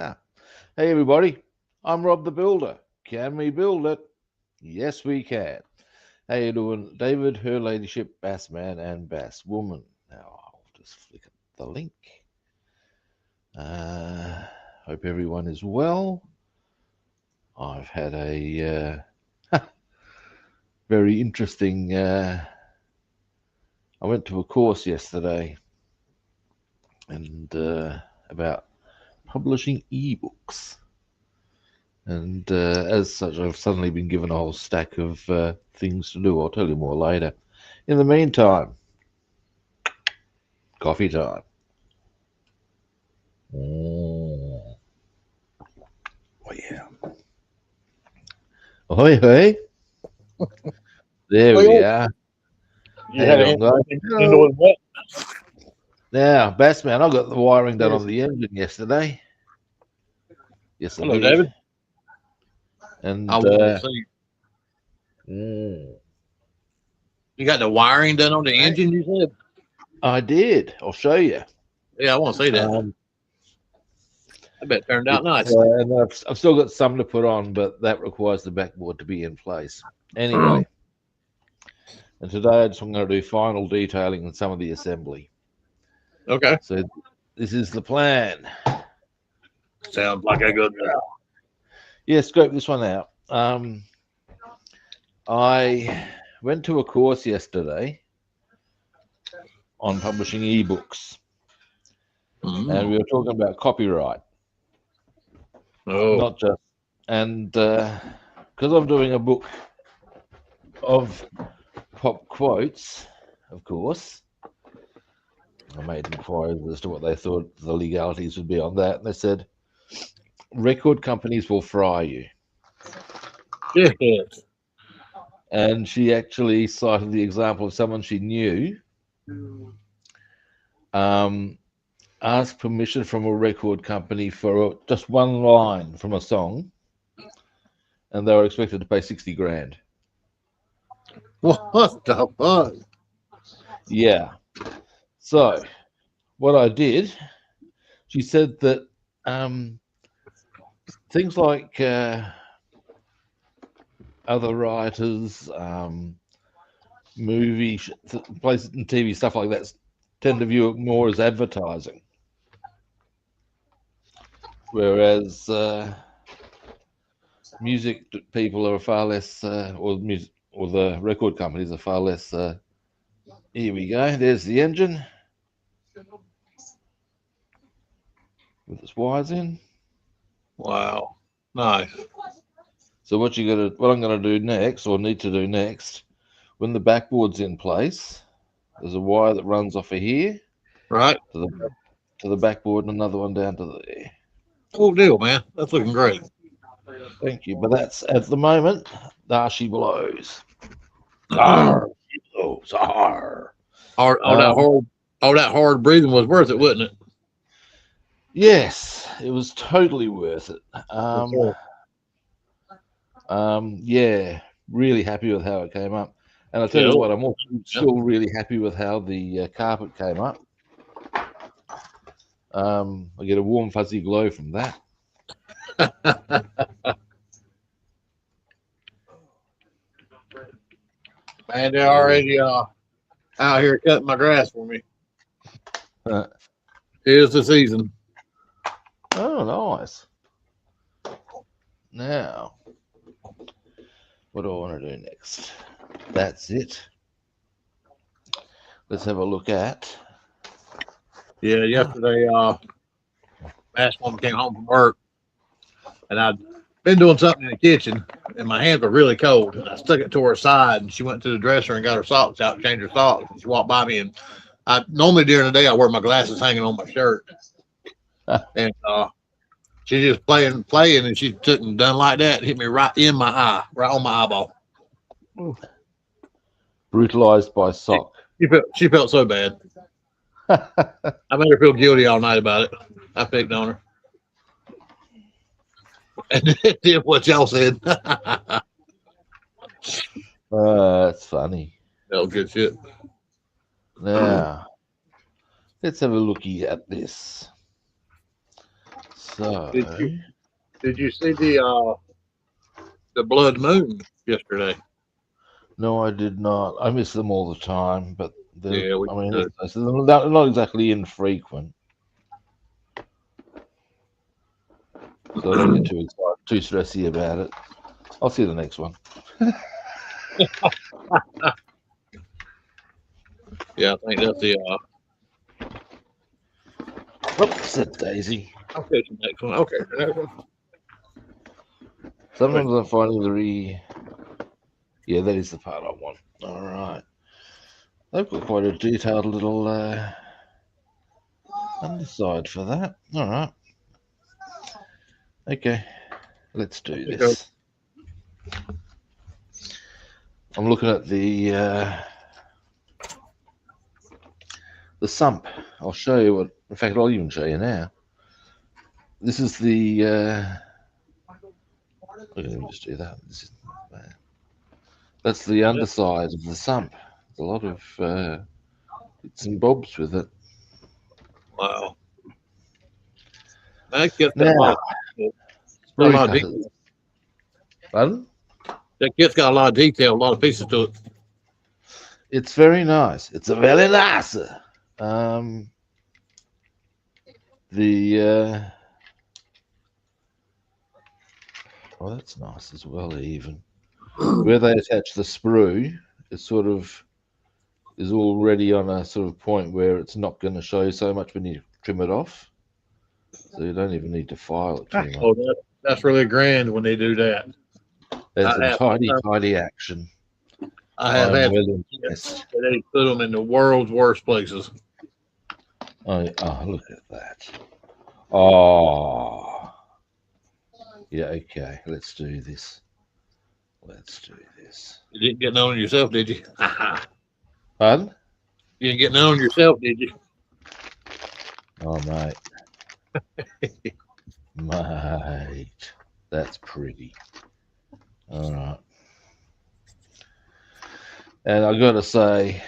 Ah. Hey, everybody. I'm Rob the Builder. Can we build it? Yes, we can. How you doing, David, Her Ladyship, Bassman, and Basswoman? Now, I'll just flick the link. Hope everyone is well. I've had a very interesting... I went to a course yesterday and about publishing ebooks. And as such, I've suddenly been given a whole stack of things to do. I'll tell you more later. In the meantime, coffee time. Oh yeah. Ahoy, hoy. There we are. You had Hang on, guys. doing what? Now, Bassman, I got the wiring done on the engine yesterday. Yes, I Hello, did. David. And I want to see. You got the wiring done on the engine, you said? I did. I'll show you. Yeah, I want to see that. I bet it turned out nice. And I've still got some to put on, but that requires the backboard to be in place. Anyway, and today I'm going to do final detailing and some of the assembly. Okay. So this is the plan. Sounds like a good deal. Yeah, scope this one out. I went to a course yesterday on publishing ebooks, and we were talking about copyright. Oh. Not just, and because I'm doing a book of pop quotes, of course, I made inquiries as to what they thought the legalities would be on that, and they said record companies will fry you. Yes. And she actually cited the example of someone she knew asked permission from a record company for just one line from a song, and they were expected to pay 60 grand. What the fuck? Yeah. So what I did, she said that things like other writers, movie places and TV stuff like that tend to view it more as advertising, whereas music people are far less, or the record companies are far less. Here we go. There's the engine with its wires in. Wow. Nice. So what I'm gonna do next, or need to do next, when the backboard's in place, there's a wire that runs off of here, Right. to the backboard, and another one down to there. Cool deal, man. That's looking great. Thank you. But that's at the moment. There she blows. Arr, she blows. Arr. All that hard breathing was worth it, wasn't it? Yes, it was totally worth it. Yeah, really happy with how it came up. And I'll tell you what, I'm also still really happy with how the carpet came up. I get a warm, fuzzy glow from that. Man, they're already out here cutting my grass for me. Here's the season. Oh, nice. Now, what do I want to do next? That's it. Let's have a look at. Yeah, yesterday, Bassman came home from work, and I'd been doing something in the kitchen, and my hands were really cold. And I stuck it to her side, and she went to the dresser and got her socks out, changed her socks. And she walked by me, and I normally during the day I wear my glasses hanging on my shirt, and she just playing, and she took and done like that, hit me right in my eye, right on my eyeball. Brutalized by sock. She felt so bad. I made her feel guilty all night about it. I picked on her. And did what y'all said. That's funny. That was good shit. Now, let's have a looky at this. So, Did you see the blood moon yesterday? no, I did not. I miss them all the time, but Yeah, we I mean, did. they're not exactly infrequent, so I don't get too excited, too stressy about it. I'll see the next one. Yeah, I think that's the. Oops, that's Daisy. I'll catch the next one. Okay. The next one. Sometimes I find it very. Yeah, that is the part I want. All right. They've got quite a detailed little underside for that. All right. Okay, let's do this. I'm looking at the sump. I'll show you what. In fact, I'll even show you now. This is the. Let me just do that. That's the underside of the sump. There's a lot of bits and bobs with it. Wow. That kit's got Now, a lot of detail. Pardon? That kit's got a lot of detail, a lot of pieces to it. It's very nice. It's a very nice. The oh, that's nice as well. Even where they attach the sprue, it sort of is already on a sort of point where it's not going to show so much when you trim it off. So you don't even need to file it too much. Oh, that's really grand when they do that. That's some tidy action. I have had well impressed. they put them in the world's worst places. Oh, look at that. Oh. Yeah, okay. Let's do this. Let's do this. You didn't get none on yourself, did you? Pardon? You didn't get none on yourself, did you? Oh, mate. Mate. That's pretty. All right. And I got to say,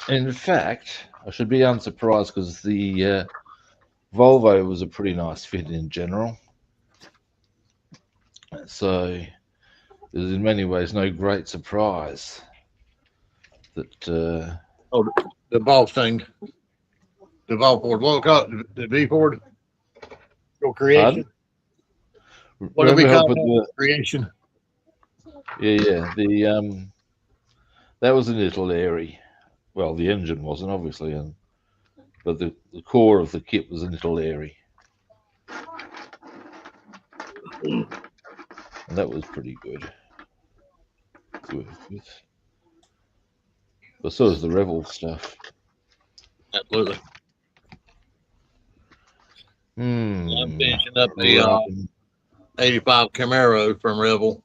in fact, I should be unsurprised because the Volvo was a pretty nice fit in general. So there's in many ways no great surprise that. Oh, the ball thing. The ball Ford. What do we call it? The V Ford? Your creation? What do we call it? Creation? Yeah. The that was an Italeri. Well, the engine wasn't obviously, but the core of the kit was an Italeri. And that was pretty good. But so is the Revel stuff. Absolutely. I'm finishing up the 85 Camaro from Revel.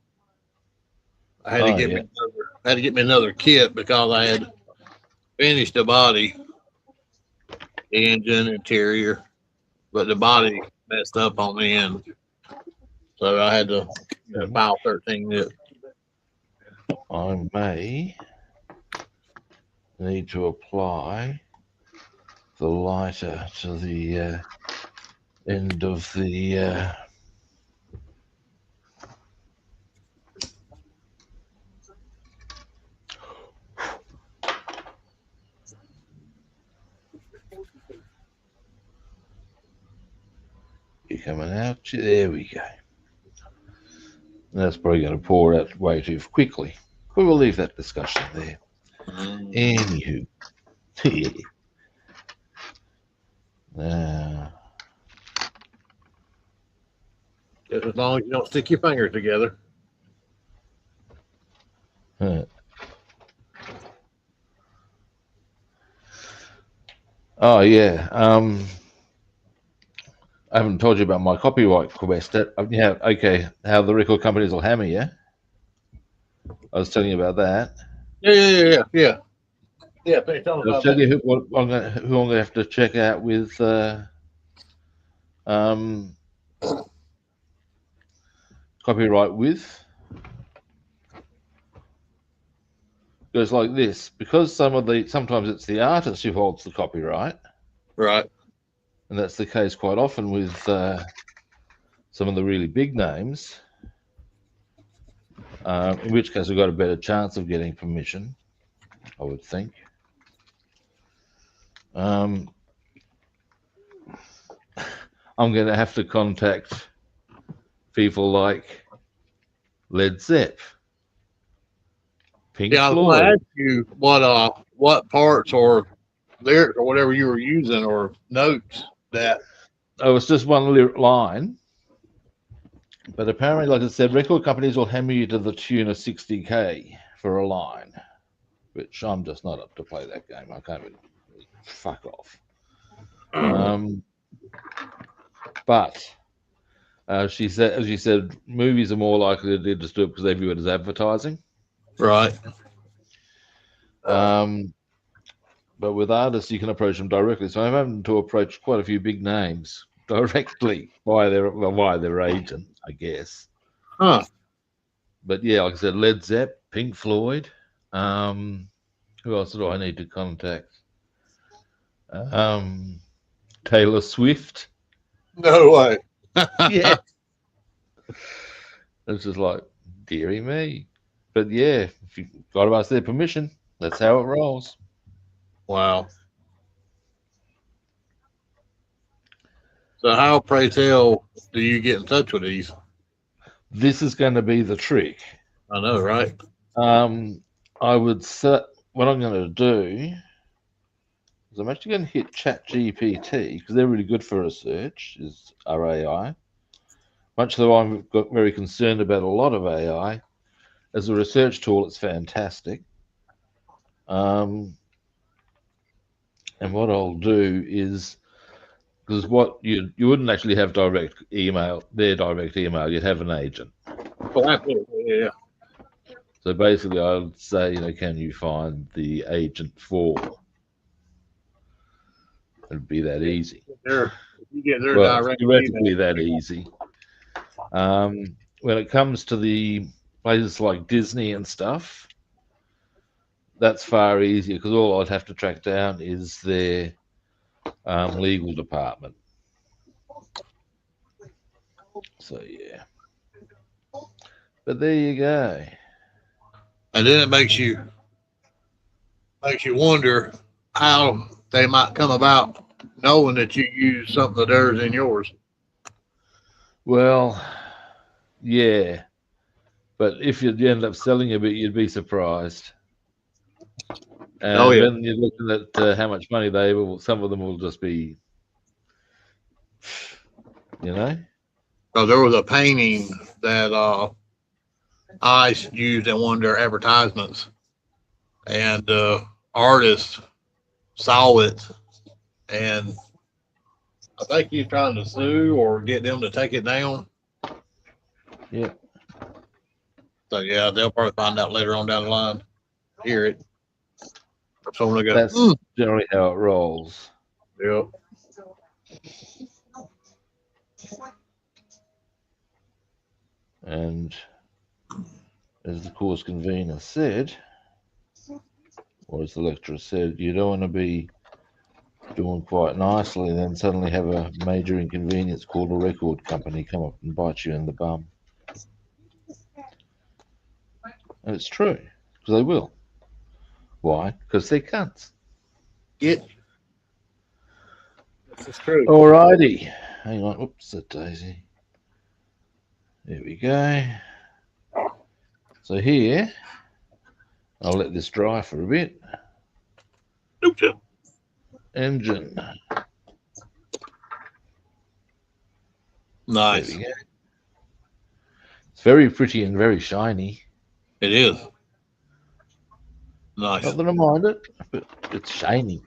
I had to get me another kit because I had finished the body, the engine, interior, but the body messed up on the end. So I had to file 13 it. I may need to apply the lighter to the end of the you're coming out. There we go. That's probably going to pour out way too quickly. But we'll leave that discussion there. Anywho. Just as long as you don't stick your fingers together. Oh yeah. I haven't told you about my copyright quest. Yeah, okay. How the record companies will hammer you. I was telling you about that. Yeah. I'll tell you who I'm going to have to check out with copyright with. Goes like this, because sometimes it's the artist who holds the copyright. Right. And that's the case quite often with some of the really big names, in which case we've got a better chance of getting permission, I would think. I'm going to have to contact people like Led Zepp, Pink Yeah, I was going to Floyd. ask you what parts or lyrics or whatever you were using or notes that. Oh, it's just one lyric line. But apparently, like I said, record companies will hammer you to the tune of 60K for a line, which I'm just not up to play that game. I can't even fuck off. But she said, as you said, movies are more likely to just do it because they view it as advertising. Right. But with artists, you can approach them directly. So I'm having to approach quite a few big names directly via their agent, I guess. Huh. But yeah, like I said, Led Zepp, Pink Floyd. Who else do I need to contact? Taylor Swift. No way. Yeah. It's just like, dearie me. But yeah, if you've got to ask their permission, that's how it rolls. Wow. So how, pray tell, do you get in touch with these? This is going to be the trick. I know, right? I would set what I'm going to do is I'm actually going to hit ChatGPT because they're really good for research, is RAI. Much though I'm got very concerned about a lot of AI, as a research tool, it's fantastic. And what I'll do is, because what you wouldn't actually have direct email, you'd have an agent. Oh, absolutely. Yeah. So basically, I would say, can you find the agent for? It'd be that easy. If you get their Well, direct theoretically email. that easy. When it comes to the places like Disney and stuff, that's far easier because all I'd have to track down is their legal department. So yeah, but there you go. And then it makes you wonder how they might come about knowing that you use something of theirs in yours. Well, yeah, but if you end up selling a bit, you'd be surprised. And Oh yeah. then you're looking at how much money they will. Some of them will just be, you know. So there was a painting that I used in one of their advertisements, and the artist saw it, and I think he's trying to sue or get them to take it down. Yeah. So yeah, they'll probably find out later on down the line. Hear it. Someone will go, That's generally how it rolls. Yep. And as the course convener said, or as the lecturer said, you don't want to be doing quite nicely and then suddenly have a major inconvenience called a record company come up and bite you in the bum. And it's true, because they will. Why? Because they're cunts. This is true. Alrighty. Hang on. Oops, that daisy. There we go. So here, I'll let this dry for a bit. Engine. Nice. There we go. It's very pretty and very shiny. It is. Nice. Not that I mind it, but it's shiny.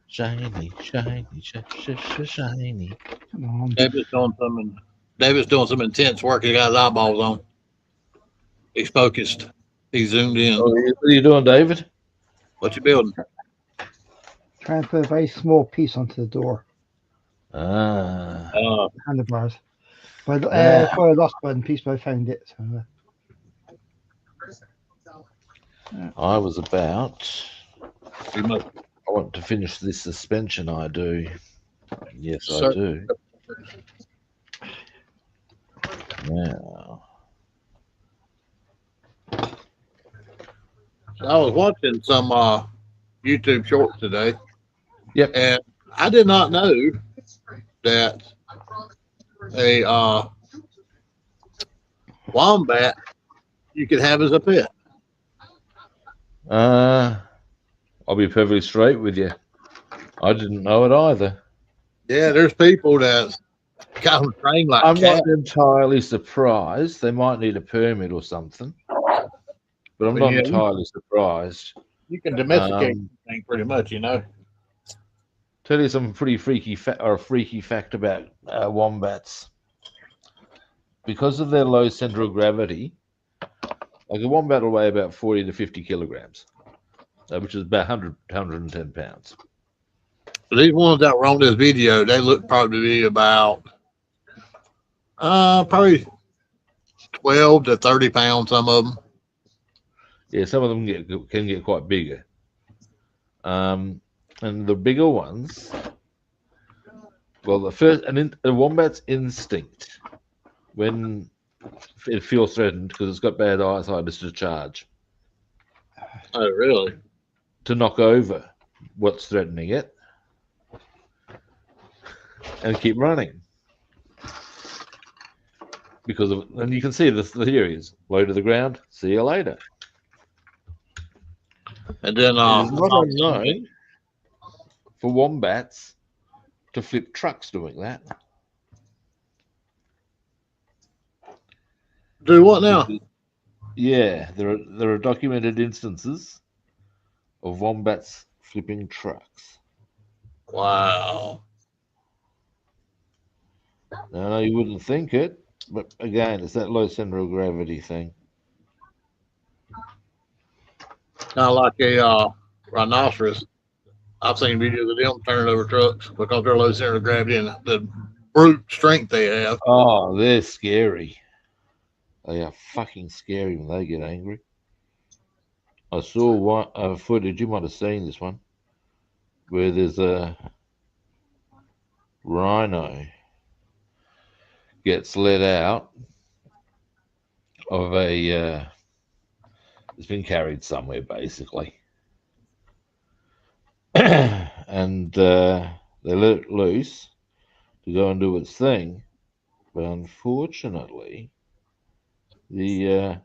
Shiny, shiny, shiny. Come on. David's doing some intense work. He got his eyeballs on. He's focused. He's zoomed in. Oh, what are you doing, David? What you building? Trying to put a very small piece onto the door. Ah. Handlebars. But Yeah. for a lost button piece, but I found it. So, I was about. We must. I want to finish this suspension I do. Yes, I Sir, do. Now, I was watching some YouTube shorts today, yep. and I did not know that a wombat you could have as a pet. I'll be perfectly straight with you. I didn't know it either. Yeah, there's people that got them trained like I'm not cats. entirely surprised. They might need a permit or something, but I'm But not yeah, entirely surprised. you can domesticate Um, thing pretty much, you know. tell you some pretty freaky freaky fact about wombats. Because of their low center of gravity, like a wombat will weigh about 40 to 50 kilograms, which is about 110 pounds. So these ones that were on this video, they look probably to be about probably 12 to 30 pounds. Some of them. Yeah, some of them can get quite bigger. And the bigger ones, well, the wombat's instinct when it feels threatened because it's got bad eyesight is to charge, Oh, really? to knock over what's threatening it, and keep running. Because of, and you can see the theory is low to the ground, see you later. And then It is not unknown for wombats to flip trucks doing that. do what now? Yeah, there are documented instances of wombats flipping trucks. Wow. Now, you wouldn't think it, but again, it's that low center of gravity thing. Kind of like a rhinoceros. I've seen videos of them turning over trucks because they're low center of gravity and the brute strength they have. Oh, they're scary. They are fucking scary when they get angry. I saw one footage, you might have seen this one, where there's a rhino gets let out of it's been carried somewhere basically. And they let it loose to go and do its thing. But unfortunately, the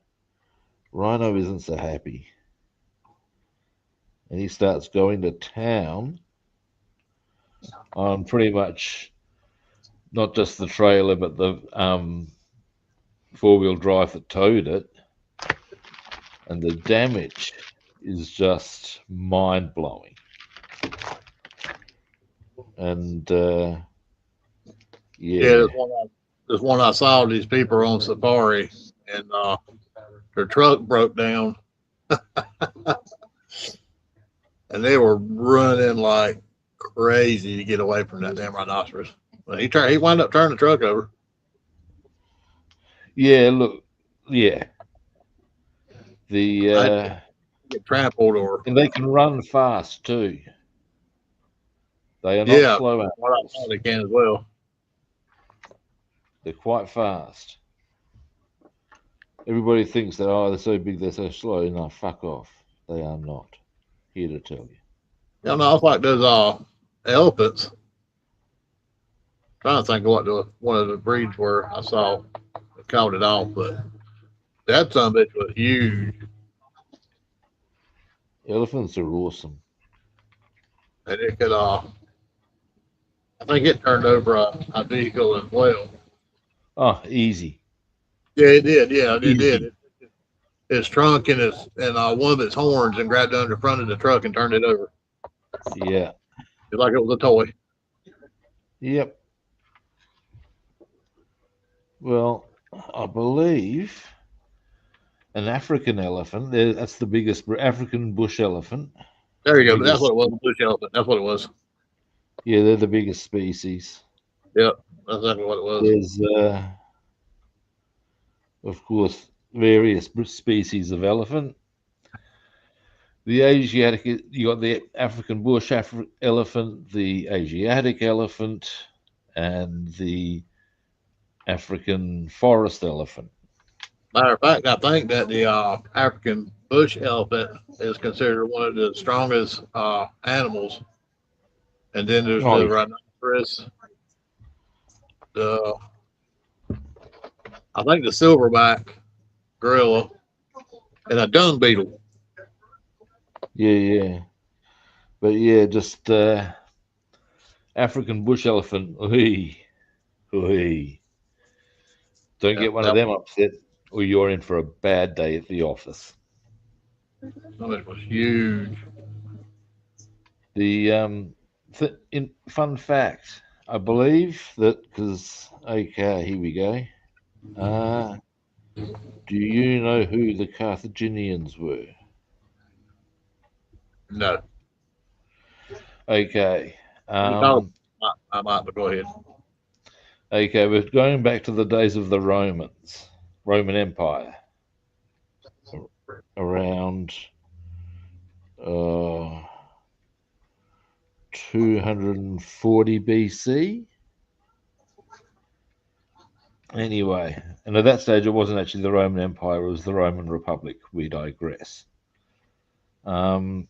rhino isn't so happy. And he starts going to town on pretty much not just the trailer, but the four-wheel drive that towed it. And the damage is just mind-blowing. And Yeah, there's one I saw. These people are on safari and their truck broke down. And they were running like crazy to get away from that damn rhinoceros. But he wound up turning the truck over. yeah, look, yeah. The Get trampled or and they can run fast too. They are not yeah, slow what I animals. thought they can as well. They're quite fast. Everybody thinks that they're so big, they're so slow. No, fuck off. They are not. Here to tell you. Yeah, no, it's like those elephants. Trying to think of what one of the breeds were. I saw called it off, but that son of a bitch was huge, Elephants are awesome. and it could I think it turned over a vehicle as well. Oh, easy. Yeah, it did. Yeah, it did. Easy. Its trunk and one of its horns and grabbed under the front of the truck and turned it over. Yeah. It's like it was a toy. Yep. Well, I believe an African elephant, that's the biggest African bush elephant. There you go. But that's what it was. Bush elephant. That's what it was. Yeah, they're the biggest species. Yep, that's exactly what it was. There's, of course, various species of elephant. The Asiatic, you got the African bush elephant, the Asiatic elephant, and the African forest elephant. Matter of fact, I think that the African bush elephant is considered one of the strongest animals. And then there's Oh, the rhinoceros, the I think the silverback gorilla, and a dung beetle. yeah. But yeah, just African bush elephant. Ooh, ooh. Don't Yeah, get one of that them upset, or you're in for a bad day at the office. one was huge. The fun fact, I believe that because okay, here we go. Do you know who the Carthaginians were? No, Okay, you know, I might, but go ahead. okay, we're going back to the days of the Roman Empire, around uh, 240 BC. Anyway, and at that stage, it wasn't actually the Roman Empire; it was the Roman Republic. We digress. Um,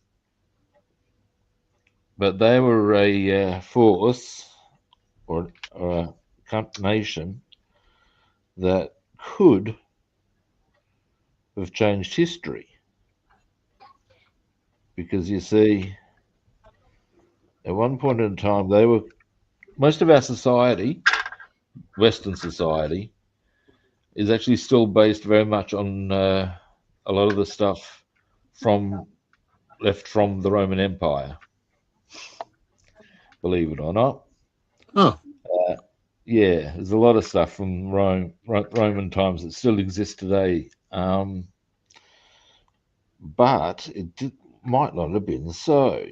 but they were a force or a nation that could have changed history because you see, at one point in time, they were most of our society, Western society, is actually still based very much on a lot of the stuff from left from the Roman Empire. Believe it or not. Huh. Yeah, there's a lot of stuff from Roman times that still exists today, but might not have been so,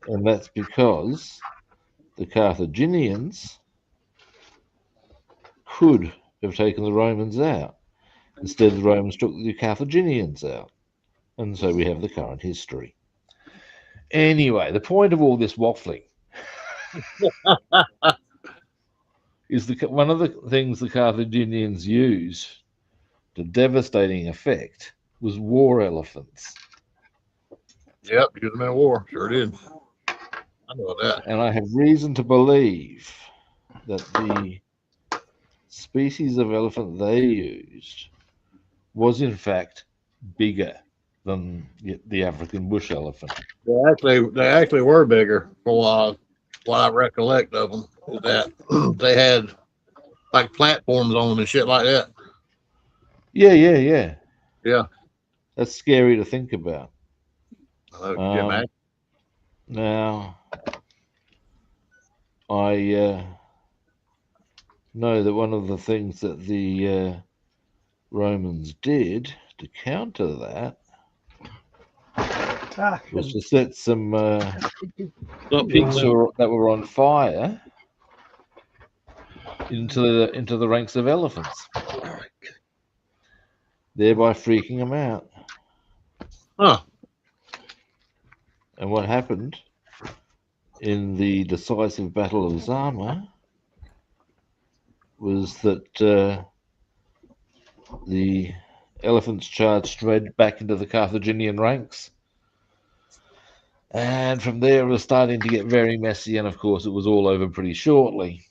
and that's because the Carthaginians could have taken the Romans out. Instead, the Romans took the Carthaginians out, and so we have the current history. Anyway, the point of all this waffling is one of the things the Carthaginians used to devastating effect was war elephants. Yep, used them in war. Sure did. I know that. And I have reason to believe that the species of elephant they used was in fact bigger than the African bush elephant. They actually were bigger for what I recollect of them. Is that they had like platforms on them and shit like that. Yeah. Yeah. That's scary to think about. Can you Um, imagine? now, I know that one of the things that the Romans did to counter that was to set some pigs that were on fire into the ranks of elephants, thereby freaking them out. Huh. And what happened in the decisive Battle of Zama was that the elephants charged straight back into the Carthaginian ranks. And from there, it was starting to get very messy. And of course, it was all over pretty shortly.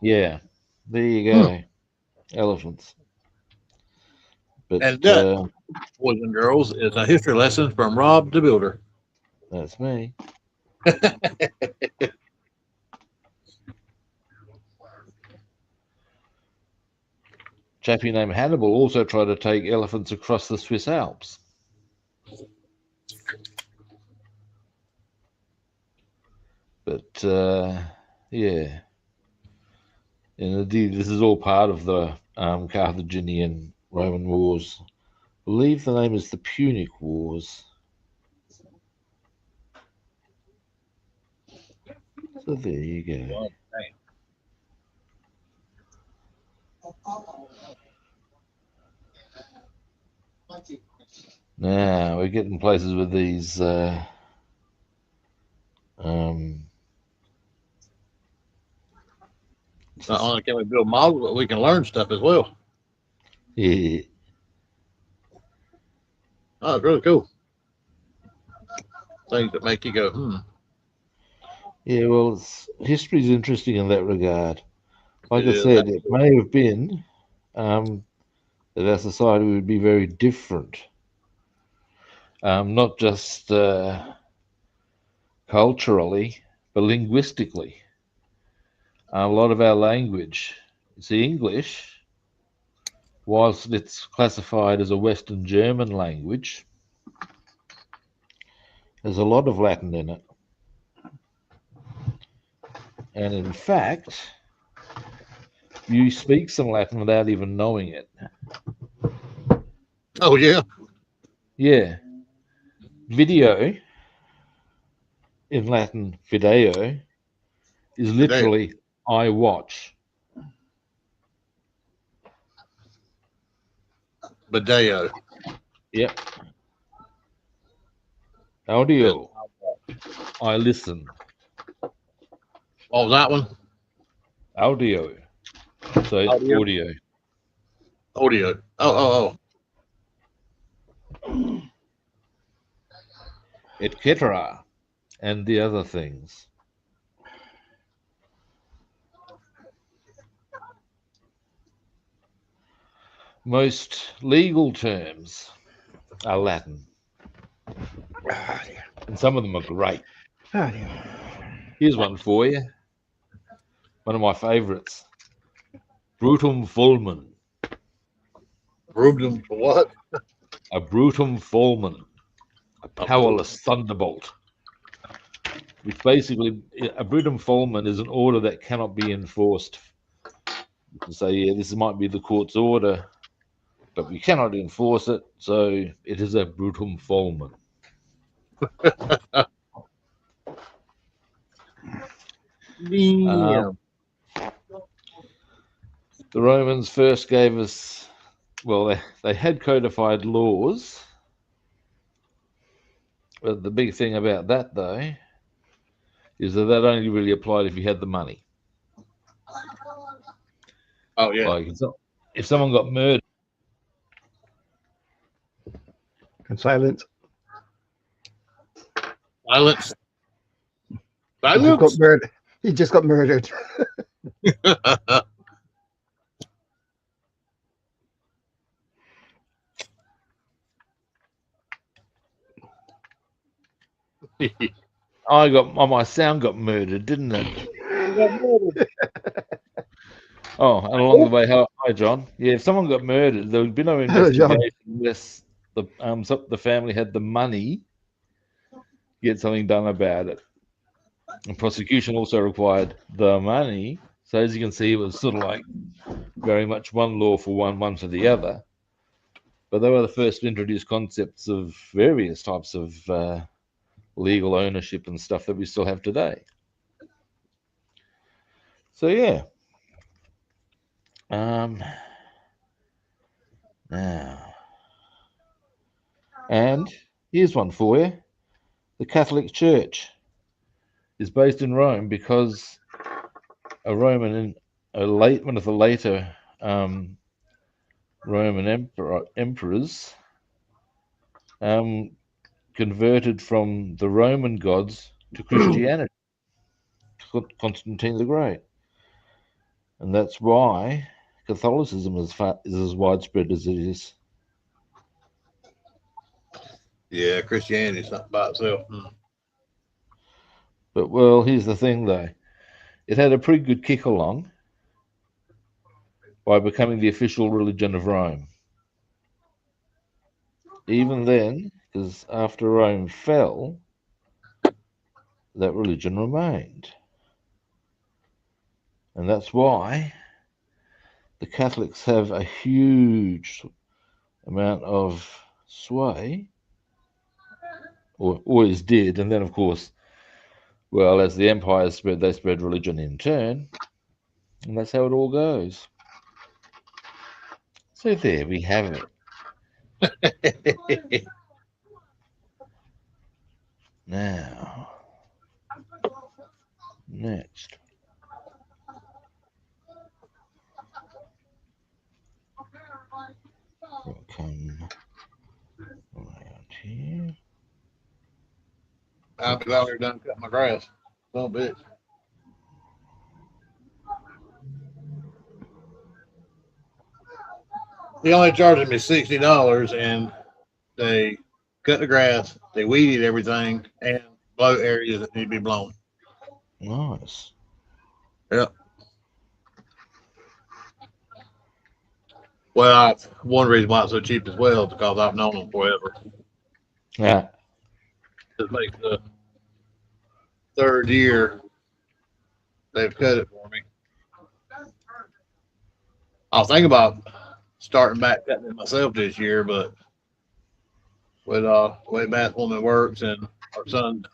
Yeah, there you go. Elephants. But And that, boys and girls, is a history lesson from Rob the Builder. that's me. Chappie named Hannibal also tried to take elephants across the Swiss Alps. But yeah, and indeed, this is all part of the Carthaginian Roman Wars. I believe the name is the Punic Wars. So there you go. we're getting places with these Not only can we build models, but we can learn stuff as well. yeah, Oh, it's really cool. Things that make you go, yeah. Well, history is interesting in that regard. Like It I is. said, it may have been that our society would be very different, not just culturally, but linguistically. A lot of our language, see, English, whilst it's classified as a Western German language, there's a lot of Latin in it. And in fact, you speak some Latin without even knowing it. Oh, yeah. Yeah. Video, in Latin, video, is literally I watch. Video. Yep. Audio, I listen. What was that one? Audio, so it's Audio. audio. Audio. Oh. Etc. And the other things. Most legal terms are Latin, and some of them are great. Oh, dear. Here's one for you. One of my favorites. Brutum fulmen. Rubin for what? A brutum fulmen. A powerless thunderbolt. Which basically, a brutum fulmen is an order that cannot be enforced. You can say, yeah, this might be the court's order, but we cannot enforce it, so it is a brutum fulmen. Yeah. The Romans first gave us, well, they had codified laws. But the big thing about that, though, is that only really applied if you had the money. Oh, yeah. Like if someone got murdered, And silence. Silence. He just got murdered. He just got murdered. my sound got murdered, didn't it? Oh, and along the way, hi John. Yeah, if someone got murdered, there would be no Hello, John. investigation unless the family had the money to get something done about it. And prosecution also required the money. So as you can see, it was sort of like very much one law for one for the other. But they were the first to introduce concepts of various types of legal ownership and stuff that we still have today. So yeah. Now, and here's one for you. The Catholic Church is based in Rome because one of the later Roman emperors converted from the Roman gods to Christianity, Constantine the Great. And that's why Catholicism is as widespread as it is. Yeah, Christianity is not by itself. But, well, here's the thing, though. It had a pretty good kick along by becoming the official religion of Rome. Even then, because after Rome fell, that religion remained. And that's why the Catholics have a huge amount of sway, or always did. And then, of course, well, as the empires spread, they spread religion in turn. And that's how it all goes. So there we have it. Now, next. We'll come around here. I'm glad we're done cutting my grass. Some bitch. He only charged me $60, and they cut the grass, they weeded everything, and blow areas that need to be blown. Nice. Yep. Well, one reason why it's so cheap as well is because I've known them forever. Yeah. This makes the third year they've cut it for me. I was thinking about starting back cutting it myself this year, but with the way Bassman works and our son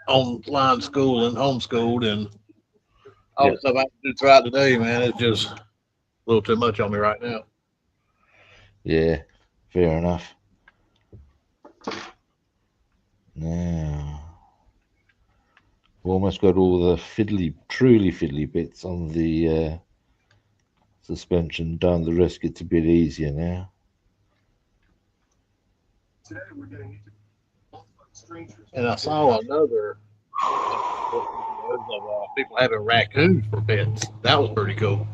online schooling, homeschooled, and all the stuff I have to do throughout the day, man, it's just a little too much on me right now. Yeah. Fair enough. Now, we've almost got all the truly fiddly bits on the suspension done. The rest gets a bit easier now. And I saw another of people having raccoons for pets. That was pretty cool.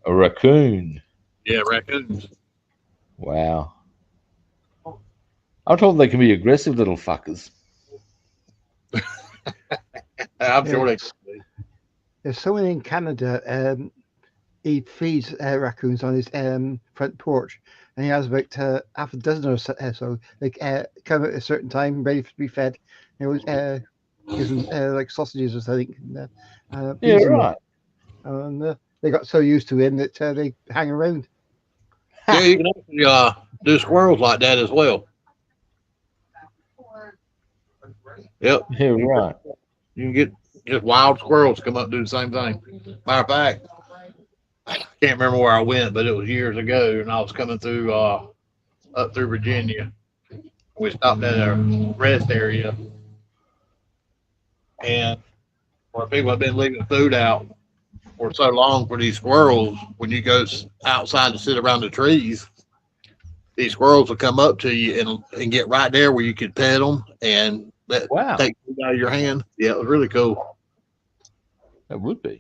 A raccoon. Yeah, raccoons. Wow. I'm told they can be aggressive little fuckers. I'm sure they could be. There's someone in Canada. He feeds raccoons on his front porch, and he has about half a dozen or so. Like come at a certain time, ready to be fed. He always gives them like sausages or something. And, Yeah, feeds them. right. And they got so used to him that they hang around. Yeah, you can actually do squirrels like that as well. Yep. Yeah, right. You can get just wild squirrels to come up and do the same thing. Matter of fact, I can't remember where I went, but it was years ago, and I was coming through up through Virginia. We stopped at a rest area, and where people have been leaving food out for so long for these squirrels, when you go outside to sit around the trees, these squirrels will come up to you and get right there where you could pet them and Wow. take food out of your hand. Yeah, it was really cool. That would be.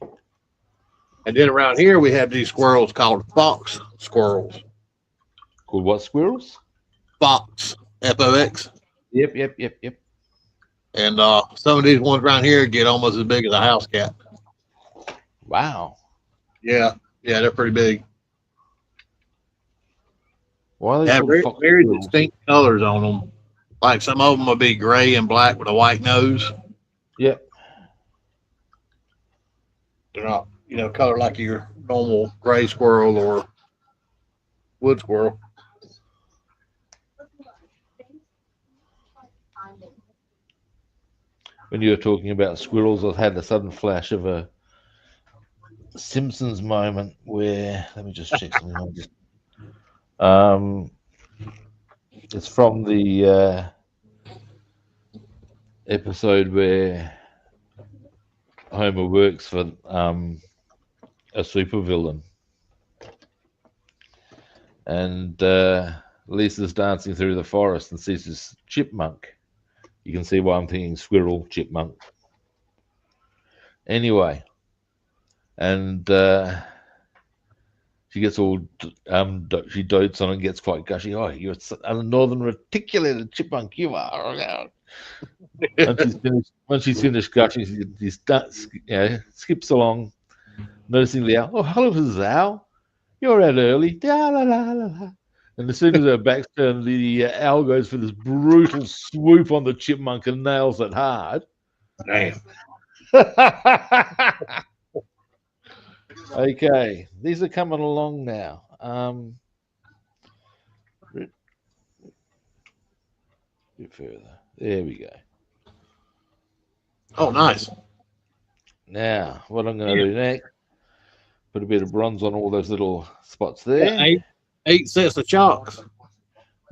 And then around here, we have these squirrels called fox squirrels. Called what squirrels? Fox, Fox. Yep. And some of these ones around here get almost as big as a house cat. Wow. Yeah, they're pretty big. Why are they They have called very, fox very squirrels? distinct colors on them. Like some of them will be gray and black with a white nose. Yep. They're not, color like your normal gray squirrel or wood squirrel. When you were talking about squirrels, I had a sudden flash of a Simpsons moment where, let me just check something. It's from the episode where Homer works for a supervillain, and Lisa's dancing through the forest and sees this chipmunk. You can see why I'm thinking squirrel, chipmunk. Anyway, and she gets all she dotes on it and gets quite gushy. Oh, you're a northern reticulated chipmunk, you are. Once she's finished gushing, she skips along, noticing the owl. Oh, hello, this is Owl. You're out early. La, la, la, la, la. And as soon as her back's turned, the owl goes for this brutal swoop on the chipmunk and nails it hard. Damn. Okay, these are coming along now. Bit further. There we go. Oh, nice. Now, what I'm going to do next, put a bit of bronze on all those little spots there. Yeah, eight sets of chalks.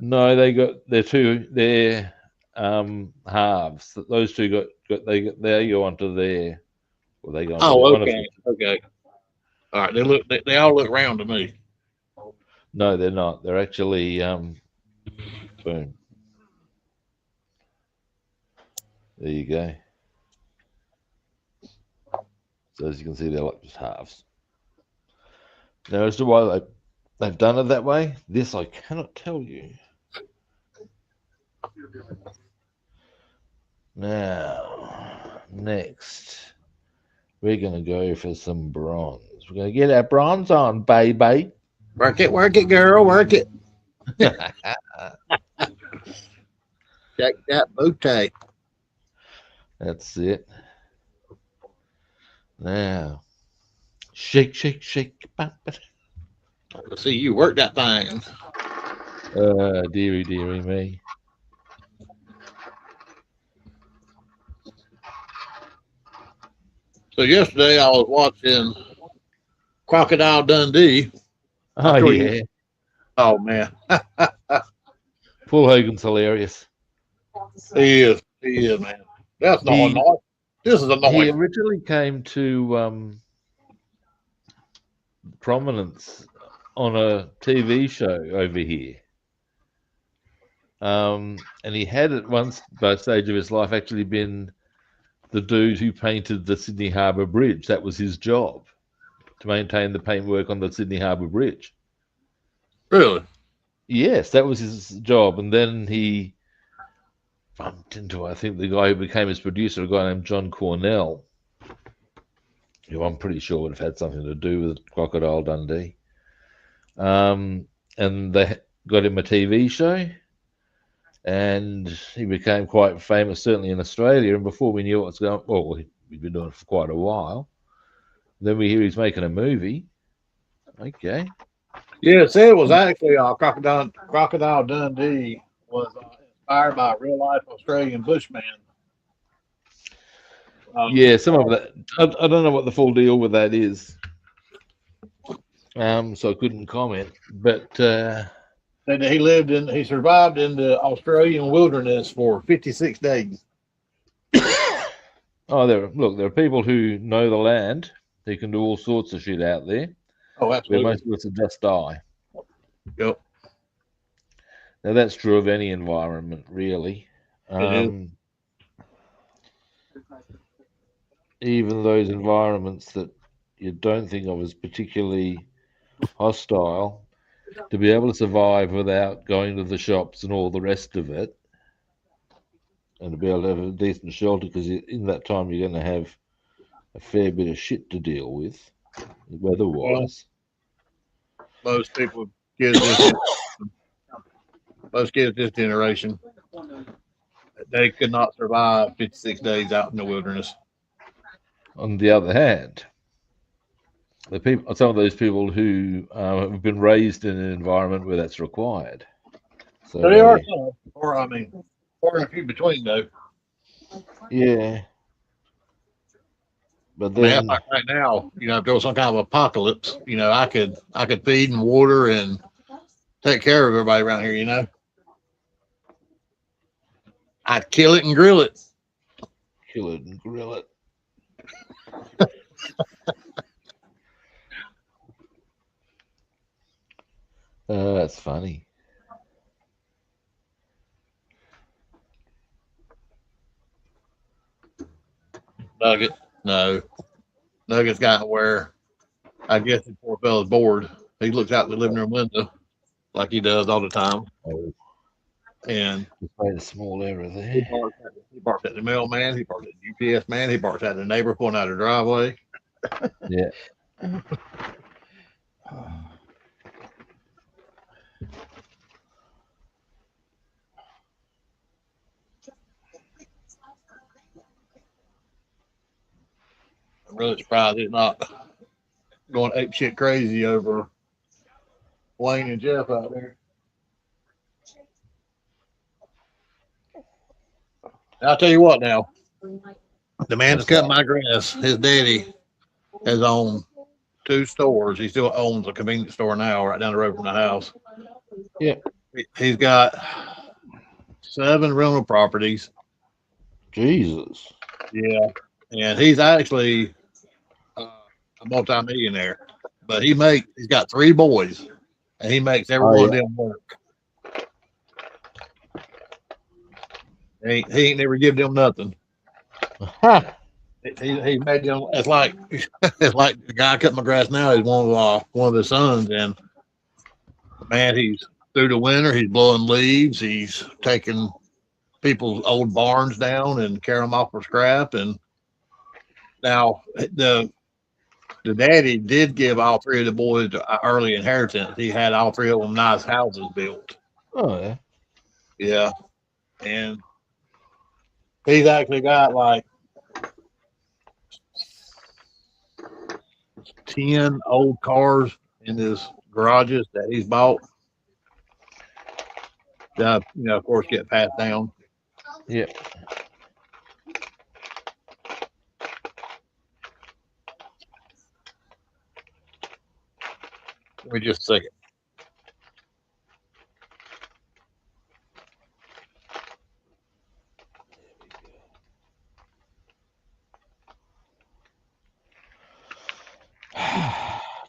No, they're halves. Those two they go onto there. Well, they go onto Oh, there. One of okay, okay. All right, they all look round to me. no, they're not. They're actually boom. There you go. So as you can see, they're like just halves. Now, as to why they've done it that way, this I cannot tell you. Now, next, we're going to go for some bronze. We're going to get our bronze on, baby. Work it, girl, work it. Check that booty. That's it. Now, shake, shake, shake. Let's see you work that thing. Dearie, dearie me. So yesterday I was watching Crocodile Dundee. Oh, sure yeah. Oh man, Paul Hogan's hilarious. he is, man. That's not annoying. This is He annoying. originally came to prominence on a TV show over here. And he had at one stage of his life actually been the dude who painted the Sydney Harbour Bridge. That was his job, to maintain the paintwork on the Sydney Harbour Bridge. Really? Yes, that was his job. And then he bumped into, I think, the guy who became his producer, a guy named John Cornell, who I'm pretty sure would have had something to do with Crocodile Dundee. And they got him a TV show, and he became quite famous, certainly in Australia. And before we knew what's going on, well, we've been doing it for quite a while. Then we hear he's making a movie. Okay. Yeah, it said it was actually Crocodile Dundee was inspired by a real life Australian bushman. Yeah, some of that. I don't know what the full deal with that is. So I couldn't comment. But Said that he survived in the Australian wilderness for 56 days. oh, there are people who know the land. They can do all sorts of shit out there. Oh, absolutely. Where most of us would just die. Yep. Now that's true of any environment, really. Even those environments that you don't think of as particularly hostile, to be able to survive without going to the shops and all the rest of it, and to be able to have a decent shelter, because in that time you're going to have a fair bit of shit to deal with, weather-wise. Most kids this generation, they could not survive 56 days out in the wilderness. On the other hand, some of those people who have been raised in an environment where that's required. So there are some, or a few between though. Yeah. But then, like right now, if there was some kind of apocalypse, I could feed and water and take care of everybody around here. I'd kill it and grill it. Kill it and grill it. That's funny. Nugget, no. Nugget's got where I guess the poor fella's bored. He looks out the living room window like he does all the time. Oh. And just made a small error there. He barks at the mailman. He barks at the UPS man. He barks at the neighbor pulling out a driveway. Yeah. I'm really surprised he's not going ape shit crazy over Wayne and Jeff out there. I'll tell you what now. The man that's cutting my grass, his daddy has owned 2 stores. He still owns a convenience store now right down the road from the house. Yeah. He's got 7 rental properties. Jesus. Yeah, and he's actually a multi-millionaire. But he's got 3 boys, and he makes every Oh, one yeah. of them work. He ain't never give them nothing. He made them. It's like it's like the guy cutting my grass now is one of his sons, and man, he's through the winter. He's blowing leaves. He's taking people's old barns down and carrying them off for scrap. And now the daddy did give all 3 of the boys early inheritance. He had all 3 of them nice houses built. Oh, yeah. Yeah, and he's actually got like 10 old cars in his garages that he's bought. That, of course, get passed down. Yeah. Give me just a second.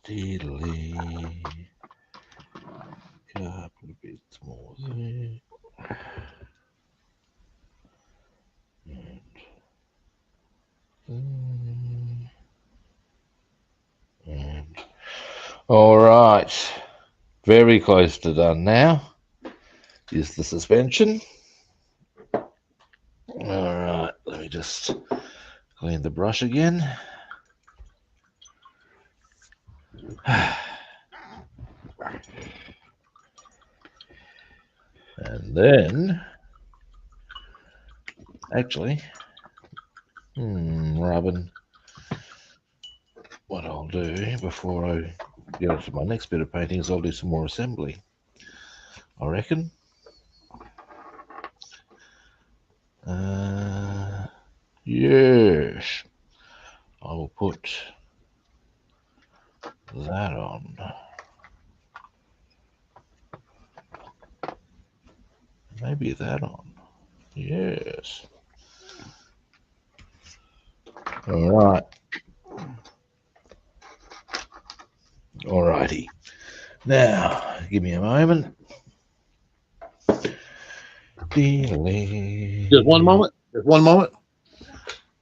Italeri. Couple of bits more there. And all right, very close to done now. Is the suspension. All right, let me just clean the brush again. And then, actually, Robin, what I'll do before I get on to my next bit of painting is I'll do some more assembly, I reckon. Yes, I will put that on. Maybe that on. Yes. All right. All righty. Now, give me a moment. Just one moment. Just one moment.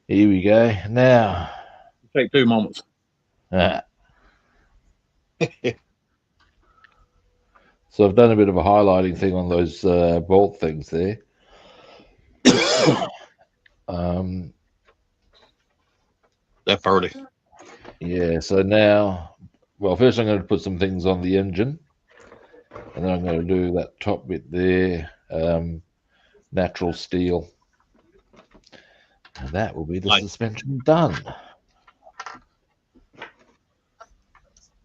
Here we go. Now. Take 2 moments. So I've done a bit of a highlighting thing on those bolt things there. That's pretty. Yeah, so now, well, first I'm going to put some things on the engine. And then I'm going to do that top bit there, natural steel. And that will be the suspension done.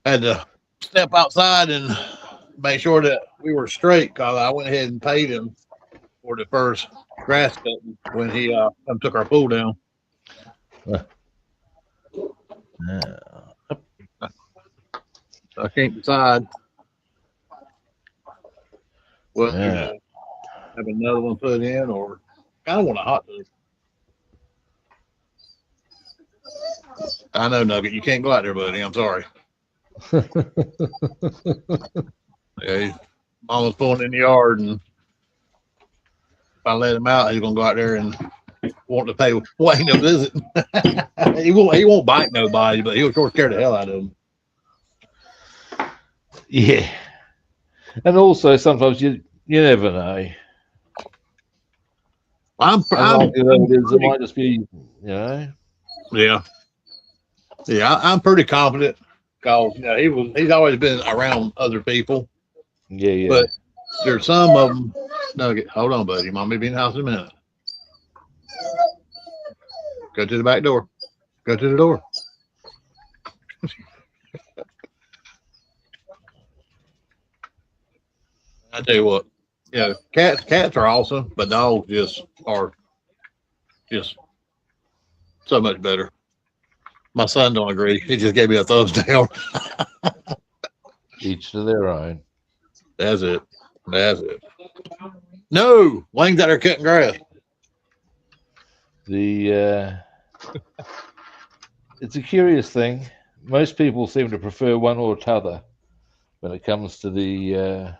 Had to step outside and make sure that we were straight, because I went ahead and paid him for the first grass cutting when he took our pool down. I can't decide whether to have another one put in or kind of want a hot tub. I know, Nugget, you can't go out there, buddy. I'm sorry. Yeah, Mama's pulling in the yard, and if I let him out, he's gonna go out there and want to pay Wayne a visit. He won't bite nobody, but he'll sure scare the hell out of him. Yeah, and also sometimes you never know. It might just be, Yeah. I'm pretty confident because he's always been around other people. Yeah. But there's some of them. Nugget, hold on, buddy. Mommy be in the house in a minute. Go to the back door. Go to the door. I tell you what, cats are awesome, but dogs are so much better. My son don't agree. He just gave me a thumbs down. Each to their own. That's it. No, Wayne's out there cutting grass. It's a curious thing. Most people seem to prefer one or t'other when it comes to the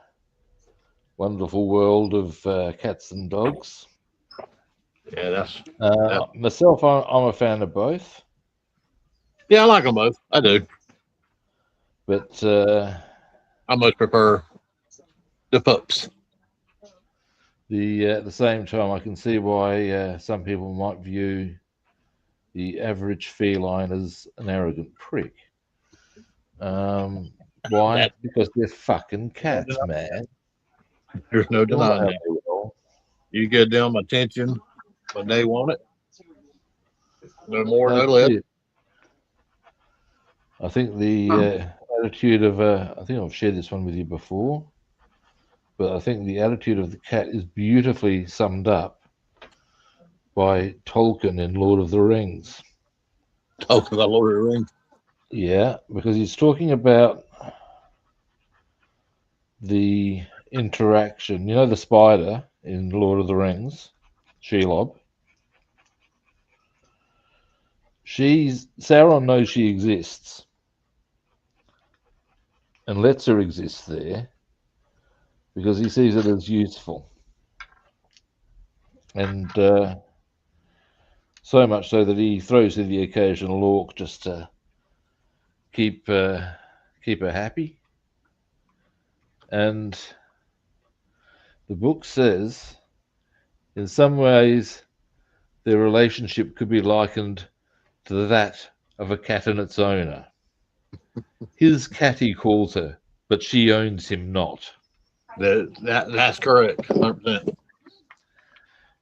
wonderful world of cats and dogs. Yeah, that's Myself, I'm a fan of both, yeah. I like them both. I do. but I much prefer the pups. at the same time, I can see why some people might view the average feline as an arrogant prick. Why? That, Because they're fucking cats, man. there's no You know denying how that. they will. You give them attention when they want it. No more, no That's less. it. I think the attitude of I think I've shared this one with you before, but I think the attitude of the cat is beautifully summed up by Tolkien in Lord of the Rings. Talking about Lord of the Rings. Yeah, because he's talking about the interaction. You know the spider in Lord of the Rings, Shelob. Sauron knows she exists and lets her exist there because he sees it as useful. And so much so that he throws in the occasional orc just to keep her happy. And the book says, in some ways, their relationship could be likened to that of a cat and its owner. His cat he calls her, but she owns him not. That's correct. 100%.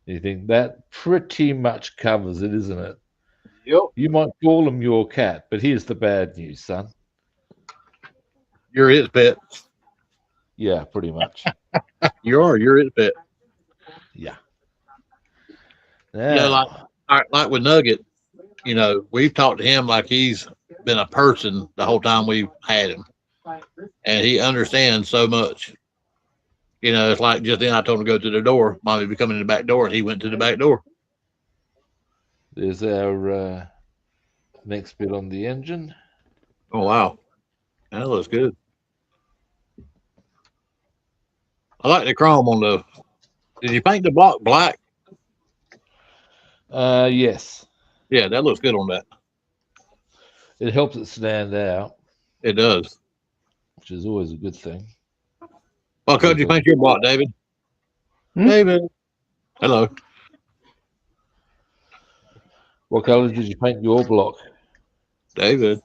You think that pretty much covers it, isn't it? Yep. You might call him your cat, but here's the bad news, son. You're his pet. Yeah, pretty much. You're his pet. Yeah. You know, Now, like with Nugget, you know, we've talked to him like he's been a person the whole time we've had him. And he understands so much. You know, it's like just then I told him to go to the door. Mommy be coming in the back door, and he went to the back door. there's our next bit on the engine. Oh wow, that looks good. I like the chrome on the. Did you paint the block black? Yes, Yeah, that looks good on that. it helps it stand out, It does. which is always a good thing. Well, could you paint your block, David? Hmm? David. Hello. What colour did you paint your block? David.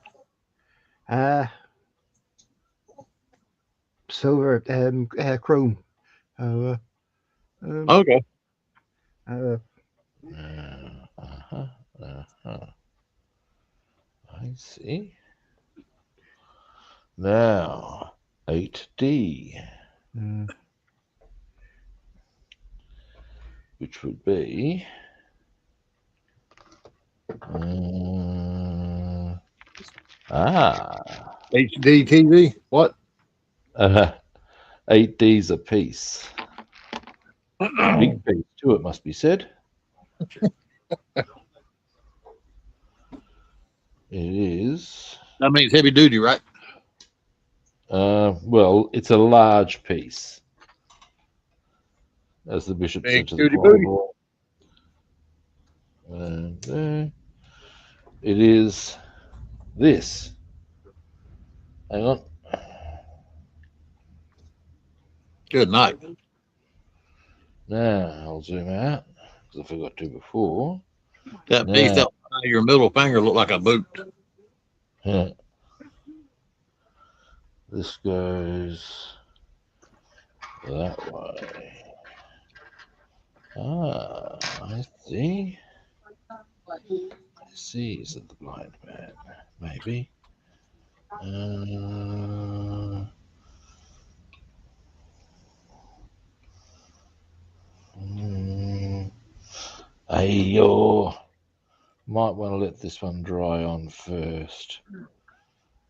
Silver, chrome. Okay. Uh-huh, uh-huh. I see. Now, 8D, which would be HD TV. What? 8Ds a piece. Big piece too, it must be said. It is. That means heavy duty, right? Well, it's a large piece, as the bishop said Big to the duty choir booty. boy. And it is this. Hang on. Good night. Now I'll zoom out because I forgot to before. That piece Now, up your middle finger looked like a boot. this goes that way. I see. I see. Is it the blind man? Maybe. Ayo. Might want to let this one dry on first.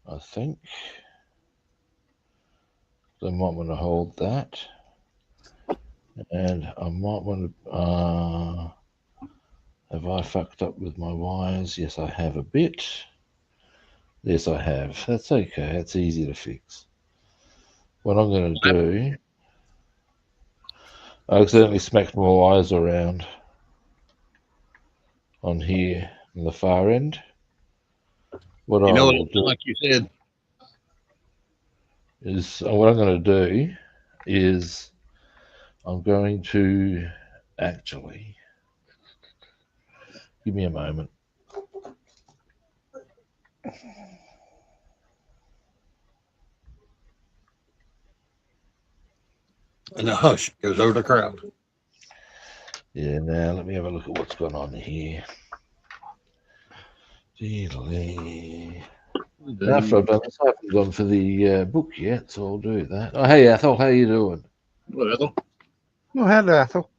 I think. So I might want to hold that. And I might want to. Have I fucked up with my wires? Yes, I have a bit. Yes, I have. That's okay. That's easy to fix. What I'm going to do, I accidentally smacked my wires around on here on the far end. What You I know what? will do Like you said, is, what I'm going to do is I'm going to actually, give me a moment. and the hush goes over the crowd. Yeah, now let me have a look at what's going on here. Italeri. After I've done this, I haven't gone for the book yet, so I'll do that. Oh, hey, Ethel, how you doing? Well, Oh, hello, Ethel.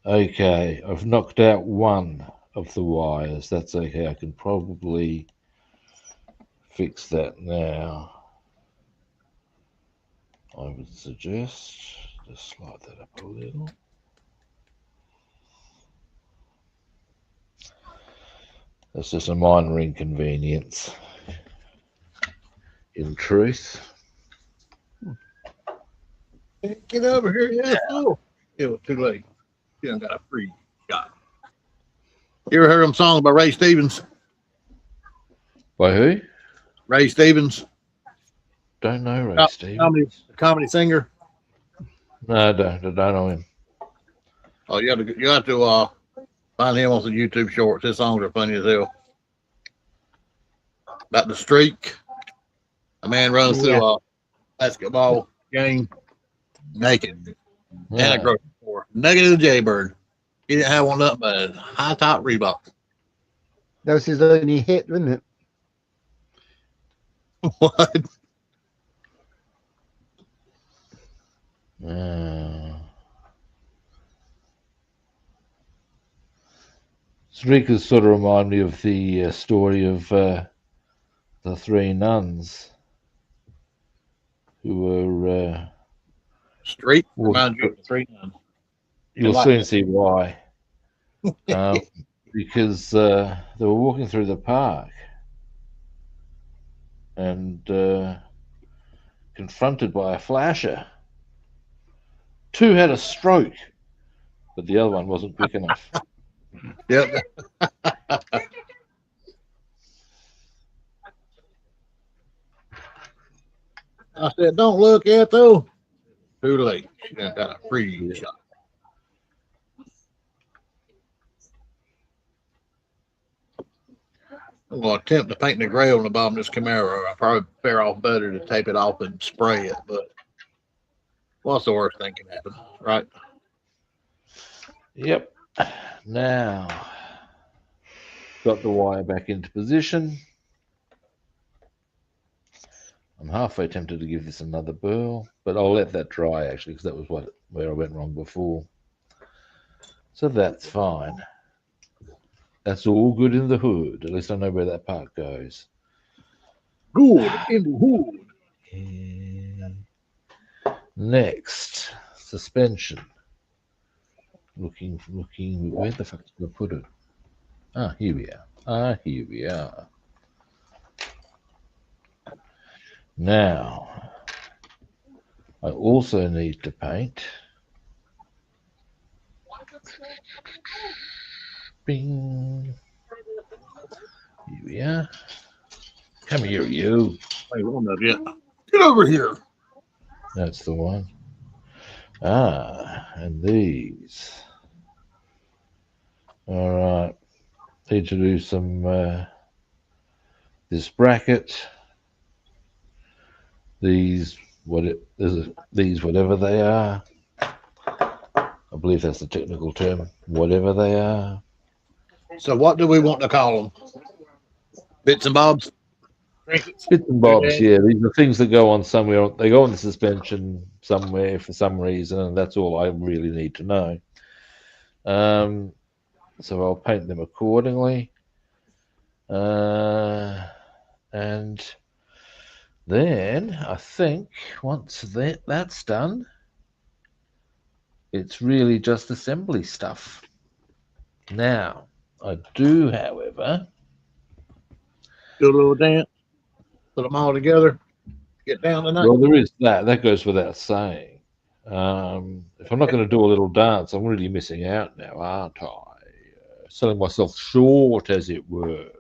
Okay, I've knocked out one of the wires. That's okay. I can probably fix that now. I would suggest just slide that up a little. That's just a minor inconvenience, in truth. get over here, yeah. Oh, it was too late. You done got a free shot. You ever heard them songs by Ray Stevens? By who? Ray Stevens, Don't know Ray Stevens. comedy singer. No, I don't know him. Oh, you have to find him on some YouTube shorts. His songs are funny as hell. About the streak, a man runs through a basketball game naked and a grocery store, naked as a jaybird. He didn't have one up but a high top Reebok. That was his only hit, wasn't it? What? Streakers sort of remind me of the story of the three nuns who were Streak reminds you of the 3-9. You'll like soon that. see why. Because they were walking through the park and confronted by a flasher. Two had a stroke, but the other one wasn't quick enough. Yep. I said, don't look at though. Too late. She done got a free shot. I'm going to attempt to paint the gray on the bottom of this Camaro. I probably fare off better to tape it off and spray it, but what's the worst thing can happen, right? Yep. Now, got the wire back into position. I'm halfway tempted to give this another burl, but I'll let that dry actually, because that was where I went wrong before. So that's fine. That's all good in the hood. At least I know where that part goes. Good in the hood. And next, suspension. Looking. Where the fuck did I put it? Ah, here we are. Here we are. Now, I also need to paint. Bing. Here we are. Come here, you. Wait, one of you. Get over here. That's the one. And these. All right. Need to do some this bracket. These whatever they are. I believe that's the technical term. Whatever they are. So what do we want to call them? Bits and bobs? Bits and bobs, yeah. These are things that go on somewhere. They go on the suspension somewhere for some reason, and that's all I really need to know. So I'll paint them accordingly. And And then I think once that's done, it's really just assembly stuff. Now, I do, however, Do a little dance, put them all together, get down tonight. well, there is that. That goes without saying. If I'm not going to do a little dance, I'm really missing out now, aren't I? Selling myself short, as it were.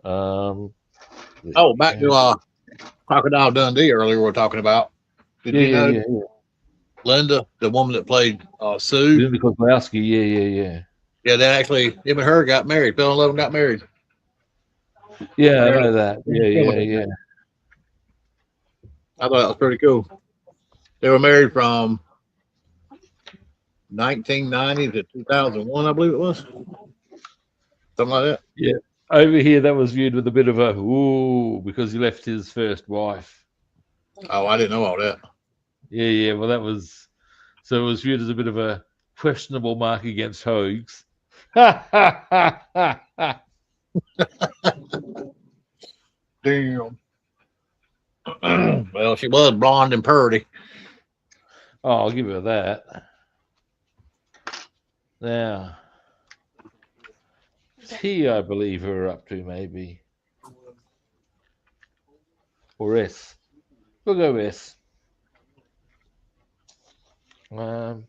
Oh, back to Crocodile Dundee earlier we were talking about. Did you know yeah. Linda, the woman that played Sue? Linda Kozlowski, yeah. Yeah, they actually, him and her got married, fell in love and got married. Yeah, I know that. Yeah. I thought that was pretty cool. They were married from 1990 to 2001, I believe it was. Something like that. Yeah. Over here, that was viewed with a bit of a ooh, because he left his first wife. Oh, I didn't know all that. Yeah. Well, that was so it was viewed as a bit of a questionable mark against Hoax. Damn. Well, she was blonde and purty. Oh, I'll give her that. Now, T, I believe we're up to maybe. Or S. We'll go S. Tell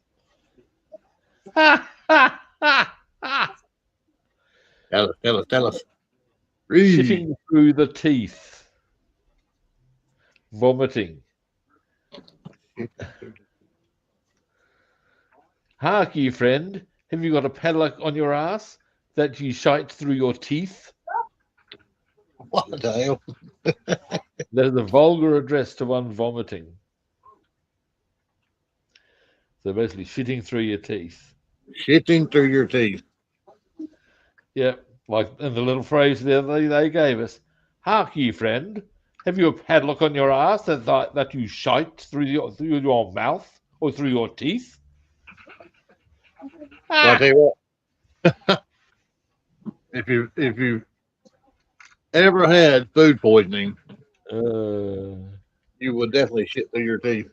us. Shitting through the teeth. Vomiting. Hark ye, friend, have you got a padlock on your ass that you shite through your teeth? What the hell? That is a vulgar address to one vomiting. So basically, shitting through your teeth. Shitting through your teeth. Yep, like in the little phrase there they gave us. Hark ye, friend, have you a padlock on your ass that you shite through your mouth or through your teeth? Well, I'll tell you what. if you ever had food poisoning, you would definitely shit through your teeth.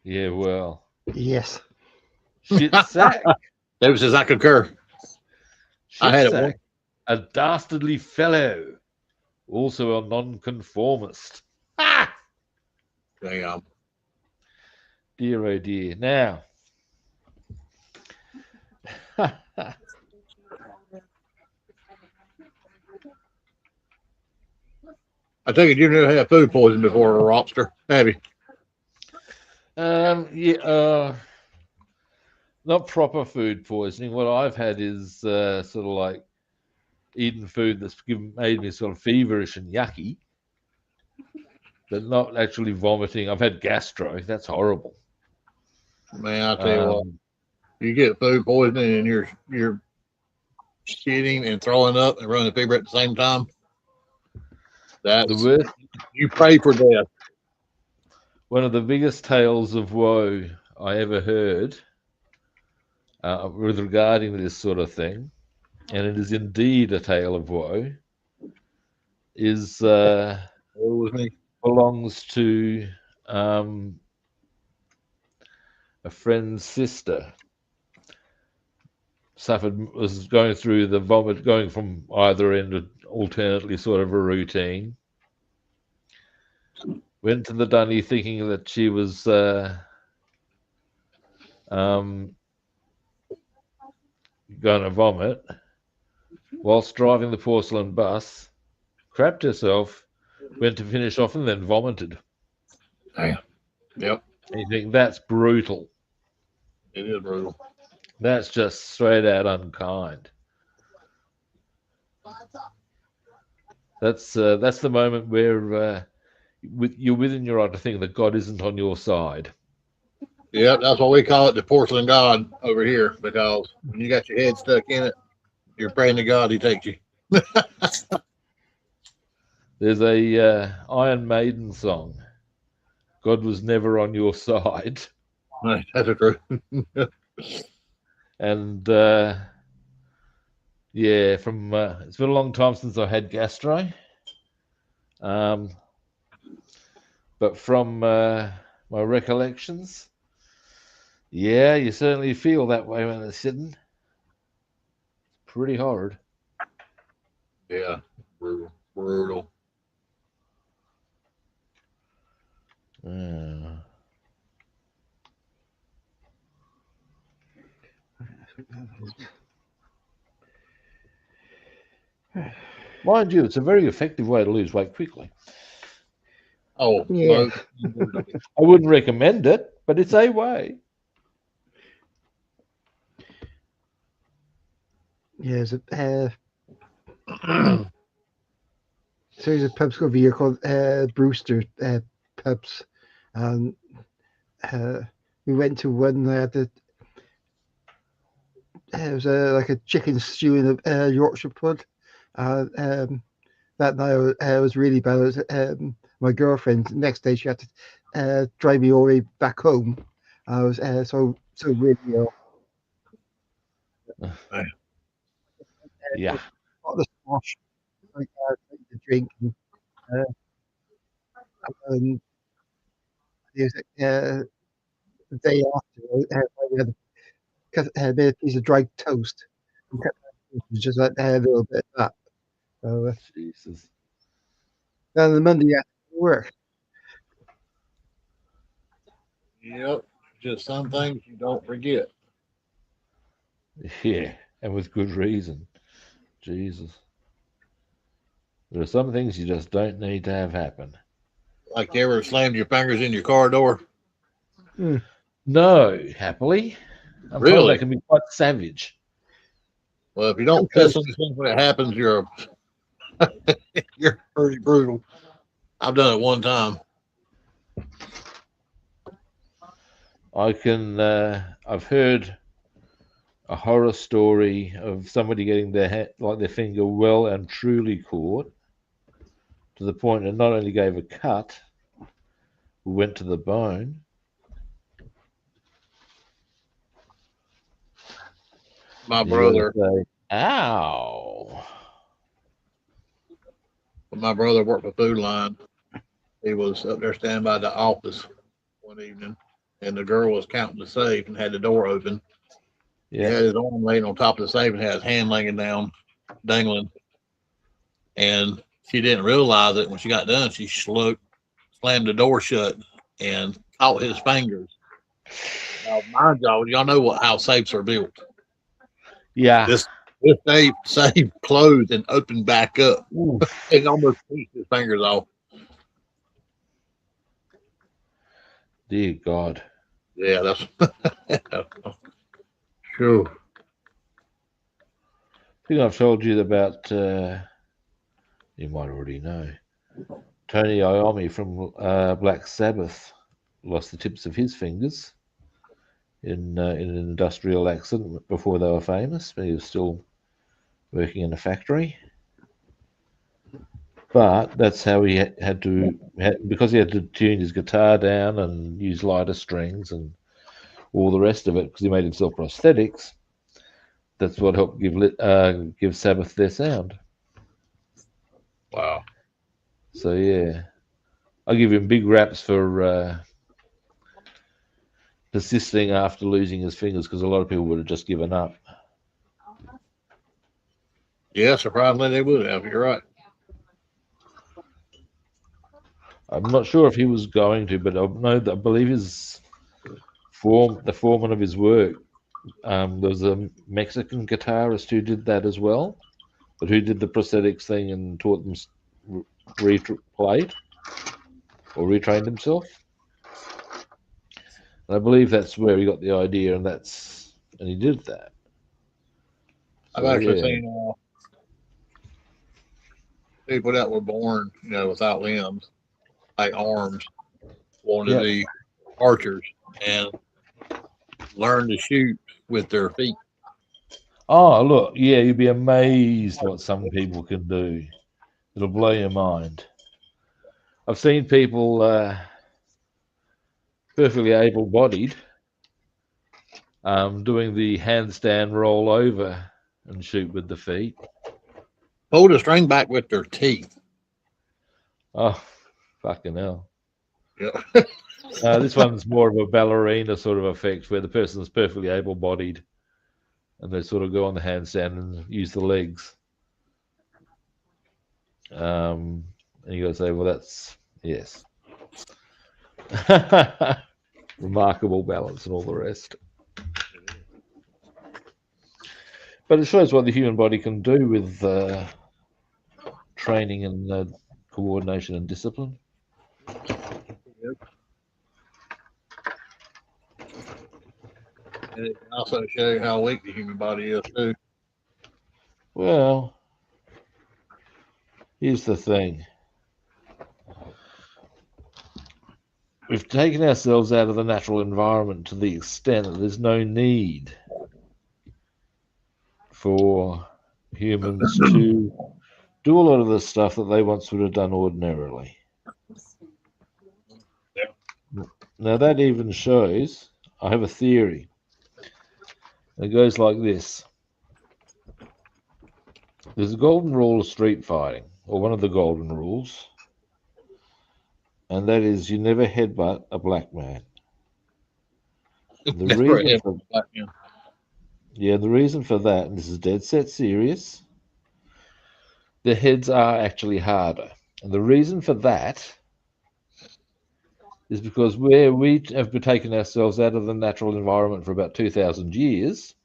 Yeah, well. Yes. Shit sack. David says I concur. I had it Sack, once. a dastardly fellow, also a nonconformist. Ah! Damn. Dear, oh dear. Now, I take it you've never had food poisoning before, Robster, have you? not proper food poisoning. What I've had is sort of like eating food that's made me sort of feverish and yucky, but not actually vomiting. I've had gastro. That's horrible. Man, I tell you what, you get food poisoning and you're shitting and throwing up and running a fever at the same time. That's the worst. You pray for death. One of the biggest tales of woe I ever heard with regarding this sort of thing, and it is indeed a tale of woe, is belongs to a friend's sister. Was going through the vomit, going from either end, alternately sort of a routine. Went to the dunny thinking that she was going to vomit. Whilst driving the porcelain bus, crapped herself, went to finish off and then vomited. Damn. Yep. And you think that's brutal. It is brutal. That's just straight out unkind. That's the moment where you're within your right to think that God isn't on your side. Yeah, that's why we call it the porcelain God over here, because when you got your head stuck in it, you're praying to God he takes you. There's a Iron Maiden song. God was never on your side. That's a truth. And yeah, from it's been a long time since I had gastro. But from my recollections, yeah, you certainly feel that way when it's sitting. Pretty hard. Yeah, brutal, brutal. Uh, mind you, it's a very effective way to lose weight quickly. Oh, Yeah. most brutally. I wouldn't recommend it, but it's a way. Yeah, there's a pub over here called Brewster Pubs. And uh, we went to one that it was like a chicken stew in a Yorkshire pub. That night I was really bad. It was, my girlfriend, the next day, she had to drive me all the way back home. I was so really ill. Yeah. Got the squash, like the drink, and it was, the day after, we had made a piece of dried toast. And kept it was just like a little bit of that. So Jesus. then the Monday after work, Yep. Just some things you don't forget. Yeah, and with good reason. Jesus. There are some things you just don't need to have happen. Like you ever slammed your fingers in your car door? No, happily. I'm told Really? that can be quite savage. Well, if you don't piss on yourself when it happens, you're pretty brutal. I've done it one time. I've heard a horror story of somebody getting their finger well and truly caught to the point it not only gave a cut, but went to the bone. My And you brother, gotta say, ow. when my brother worked for Food Line, he was up there standing by the office one evening, and the girl was counting the safe and had the door open. He Yeah. had his arm laying on top of the safe and had his hand laying down, dangling. And she didn't realize it when she got done. She slammed the door shut and caught his fingers. Now, mind y'all know how safes are built. Yeah. This safe closed and opened back up. Oof. It almost pieced his fingers off. Dear God. Yeah, that's sure. I think I've told you about, you might already know, Tony Iommi from Black Sabbath lost the tips of his fingers in an industrial accident before they were famous, but he was still working in a factory. But that's how he because he had to tune his guitar down and use lighter strings and all the rest of it, because he made himself prosthetics. That's what helped give Sabbath their sound. Wow. So yeah, I give him big raps for persisting after losing his fingers, because a lot of people would have just given up. Yeah, surprisingly they would have. You're right. I'm not sure if he was going to, but I believe the foreman of his work, there was a Mexican guitarist who did that as well, but who did the prosthetics thing and taught them replayed or retrained himself. And I believe that's where he got the idea, and he did that. I've So actually yeah, seen people that were born, without limbs, like arms, wanted to yeah. be archers and learn to shoot with their feet. Oh, look, yeah, you'd be amazed what some people can do. It'll blow your mind. I've seen people perfectly able-bodied doing the handstand roll over and shoot with the feet. Pull the string back with their teeth. Oh, fucking hell. Yeah. This one's more of a ballerina sort of effect where the person's perfectly able-bodied and they sort of go on the handstand and use the legs. And you got to say, well, that's, yes. Remarkable balance and all the rest. But it shows what the human body can do with training and coordination and discipline. And it can also show you how weak the human body is too. Well, here's the thing. We've taken ourselves out of the natural environment to the extent that there's no need for humans to do a lot of the stuff that they once would have done ordinarily. Yeah. Now, that even shows, I have a theory. It goes like this. There's a golden rule of street fighting, or one of the golden rules, and that is you never headbutt a black man. The Never reason have for, black men. yeah, the reason for that, and this is dead set serious, the heads are actually harder. And the reason for that is because where we have taken ourselves out of the natural environment for about 2,000 years,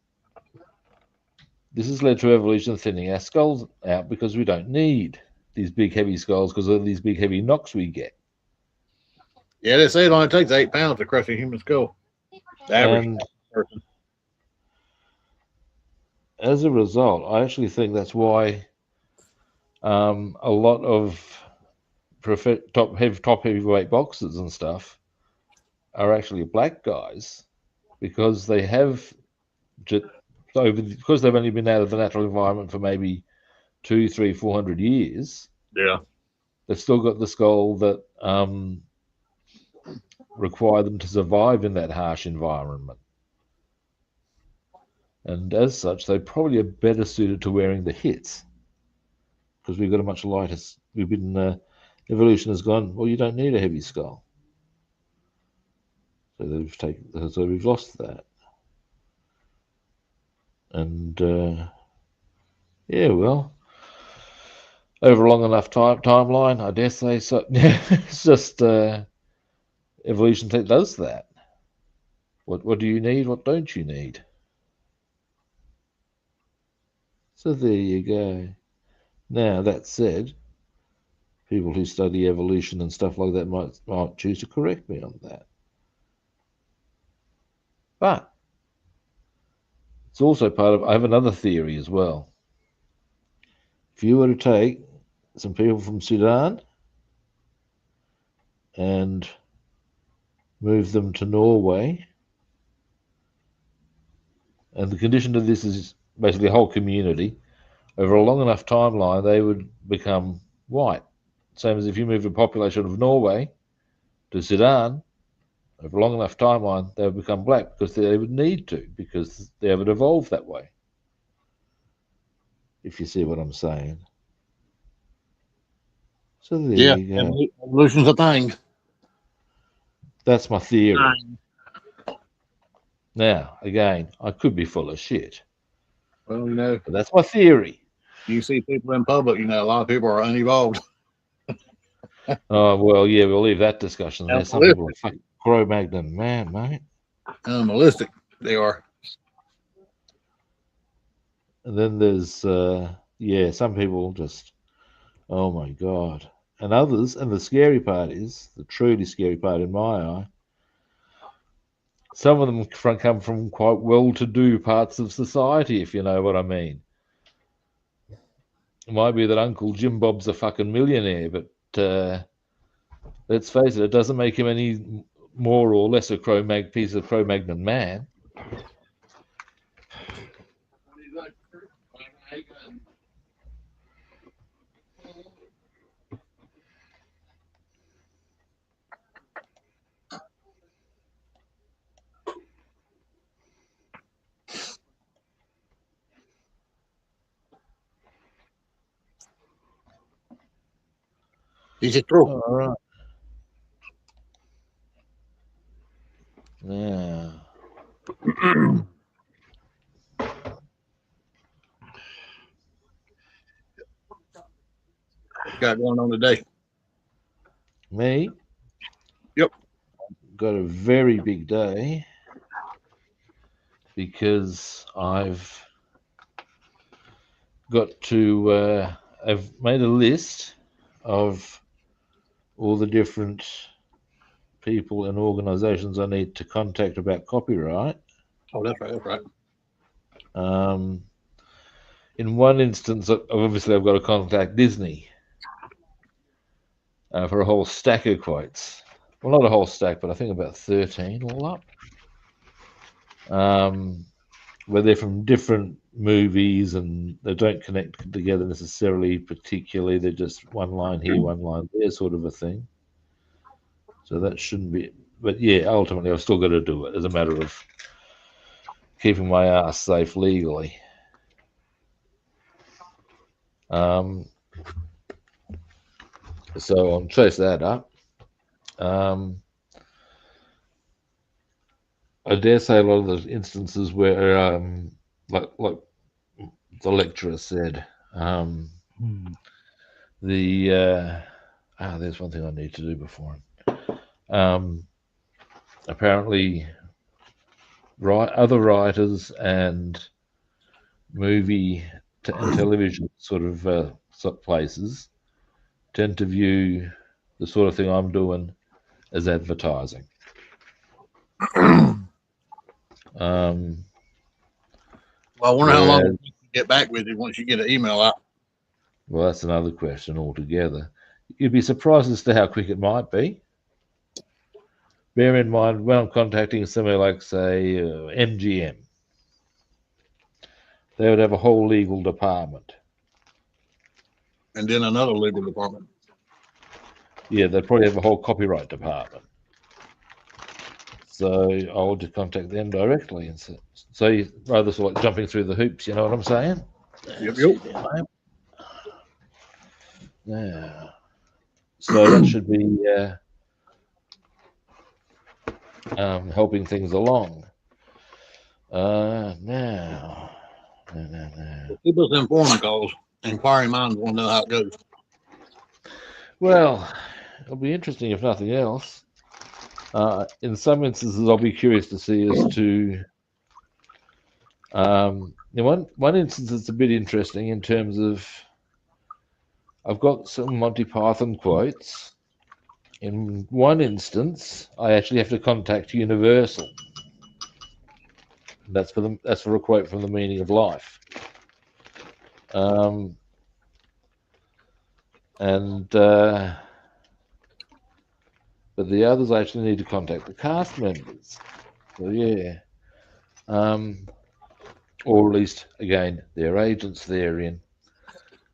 this has led to evolution thinning our skulls out because we don't need these big heavy skulls because of these big heavy knocks we get. Yeah, they say it only takes 8 pounds to crush a human skull. The average And person. as a result, I actually think that's why a lot of top heavyweight boxers and stuff are actually black guys because they have because they've only been out of the natural environment for maybe 200, 300, 400 years. Yeah. They've still got the skull that require them to survive in that harsh environment. And as such, they probably are better suited to wearing the hits because we've got a much lighter. We've been evolution has gone. Well, you don't need a heavy skull, so we've lost that. And yeah, well, over a long enough timeline, I dare say so. It's just evolution does that. What do you need? What don't you need? So there you go. Now that said, people who study evolution and stuff like that might choose to correct me on that. But it's also part of. I have another theory as well. If you were to take some people from Sudan and move them to Norway, and the condition of this is basically a whole community, over a long enough timeline, they would become white. Same as if you move the population of Norway to Sudan, over a long enough timeline, they would become black because they would need to, because they would evolve that way. If you see what I'm saying. So there Yeah. you go. Evolution's a thing. That's my theory. Now, again, I could be full of shit, Well, you know, but that's my theory. you see people in public, you know, a lot of people are unevolved. Oh, well, yeah, we'll leave that discussion there. Some people are fucking Cro-Magnon, man, mate. Animalistic, they are. And then there's, yeah, some people just, oh my God. And others, and the scary part is, the truly scary part in my eye, some of them come from quite well-to-do parts of society, if you know what I mean. It might be that Uncle Jim Bob's a fucking millionaire, but let's face it, it doesn't make him any more or less a piece of Cro-Magnon man. Dice true. All right. Now, What you got going on today? me? Yep. Got a very big day because I've got to. I've made a list of all the different people and organisations I need to contact about copyright. Oh, that's right. That's right. In one instance, obviously, I've got to contact Disney for a whole stack of quotes. Well, not a whole stack, but I think about 13 all up. Where they're from different movies and they don't connect together necessarily, particularly. They're just one line here, one line there, sort of a thing. So that shouldn't be. But yeah, ultimately, I've still got to do it as a matter of keeping my ass safe legally. So I'll chase that up. I dare say a lot of those instances where, like the lecturer said, there's one thing I need to do before. Apparently, other writers and movie and television sort of places tend to view the sort of thing I'm doing as advertising. Well, I wonder how long you get back with you once you get an email out. Well, that's another question altogether. You'd be surprised as to how quick it might be. Bear in mind, when I'm contacting somewhere like, say, MGM, they would have a whole legal department. And then another legal department. Yeah, they'd probably have a whole copyright department. So I'll just contact them directly. And so you rather sort of like jumping through the hoops, you know what I'm saying? Yep. Yeah. So that should be helping things along. Now. Keep us informed, because inquiring minds want to know how it goes. Well, it'll be interesting if nothing else. In some instances, I'll be curious to see as to. In one instance, it's a bit interesting in terms of. I've got some Monty Python quotes. In one instance, I actually have to contact Universal. That's for a quote from The Meaning of Life. But the others, I actually need to contact the cast members. So yeah, or at least again their agents therein.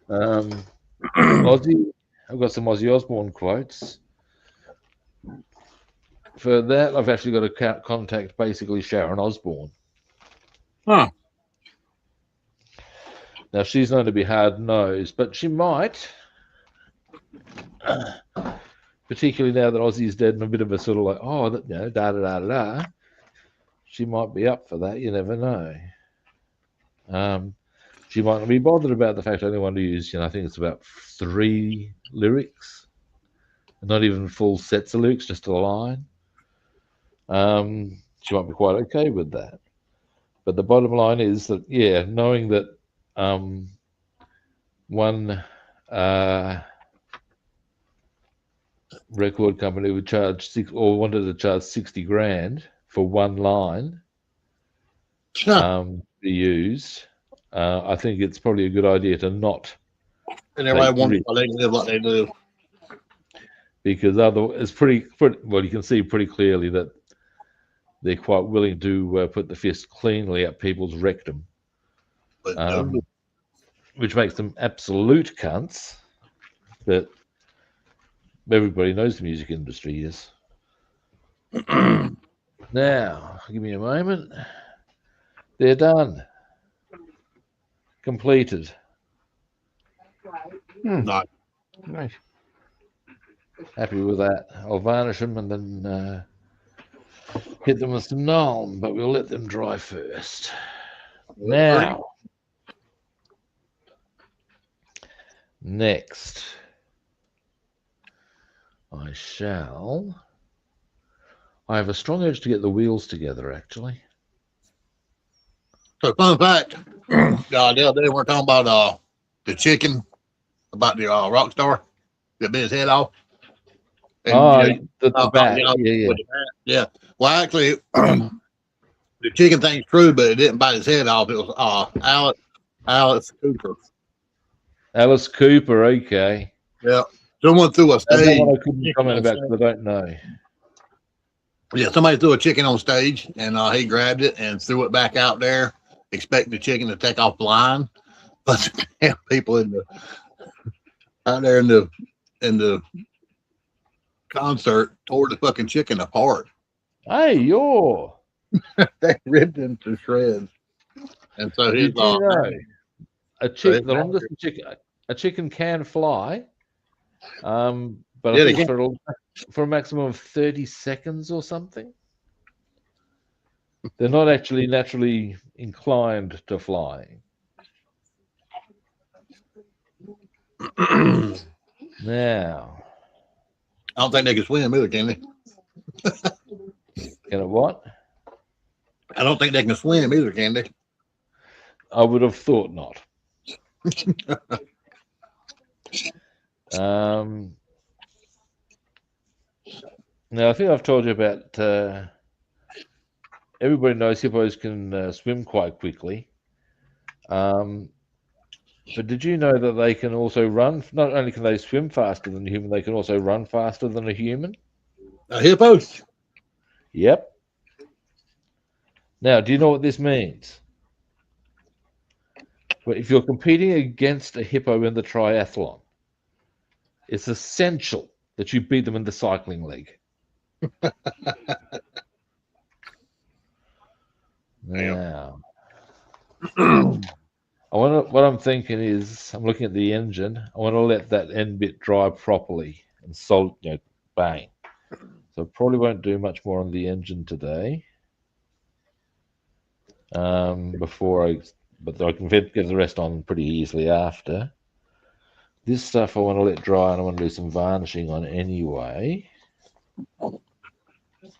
Ozzy, I've got some Ozzy Osbourne quotes. For that, I've actually got to contact basically Sharon Osbourne. Huh. Now she's known to be hard-nosed, but she might, particularly now that Ozzy's dead and a bit of a sort of like, oh, you know, da da da da. She might be up for that. You never know. She might not be bothered about the fact I only want to use, I think it's about 3 lyrics, not even full sets of lyrics, just a line. She might be quite okay with that. But the bottom line is that, yeah, knowing that one record company would charge wanted to charge 60 grand for one line to be used, I think it's probably a good idea to not. And everybody wonders why they live like they live. Because it's pretty well, you can see pretty clearly that they're quite willing to put the fist cleanly at people's rectum, which makes them absolute cunts. But everybody knows the music industry is. Now, give me a moment. They're done. Completed. Nice. Happy with that. I'll varnish them and then hit them with some Nuln, but we'll let them dry first. Now, next, I have a strong urge to get the wheels together, actually. So, fun fact, the other day we're talking about the chicken, about the rock star that bit his head off. And, the bat. Yeah. Well, actually, the chicken thing's true, but it didn't bite his head off. It was Alice Cooper. Alice Cooper, okay. Yeah. Someone threw a stage. That one I couldn't comment about because I don't know. Yeah, somebody threw a chicken on stage, and he grabbed it and threw it back out there, expecting the chicken to take off the line. But people out there in the concert tore the fucking chicken apart. Hey, They ripped him to shreds. And so he's a chicken can fly, but I think for a maximum of 30 seconds or something. They're not actually naturally inclined to flying. Now, I don't think they can swim either, can they? Can it what? I don't think they can swim either, can they? I would have thought not. Now, I think I've told you about everybody knows hippos can swim quite quickly. But did you know that they can also run? Not only can they swim faster than a human, they can also run faster than a human. Hippos? Yep. Now, do you know what this means? Well, if you're competing against a hippo in the triathlon, it's essential that you beat them in the cycling league. Now, what I'm thinking is, I'm looking at the engine. I want to let that end bit dry properly and bang. So I probably won't do much more on the engine today. But I can get the rest on pretty easily after. This stuff I want to let dry, and I want to do some varnishing on anyway.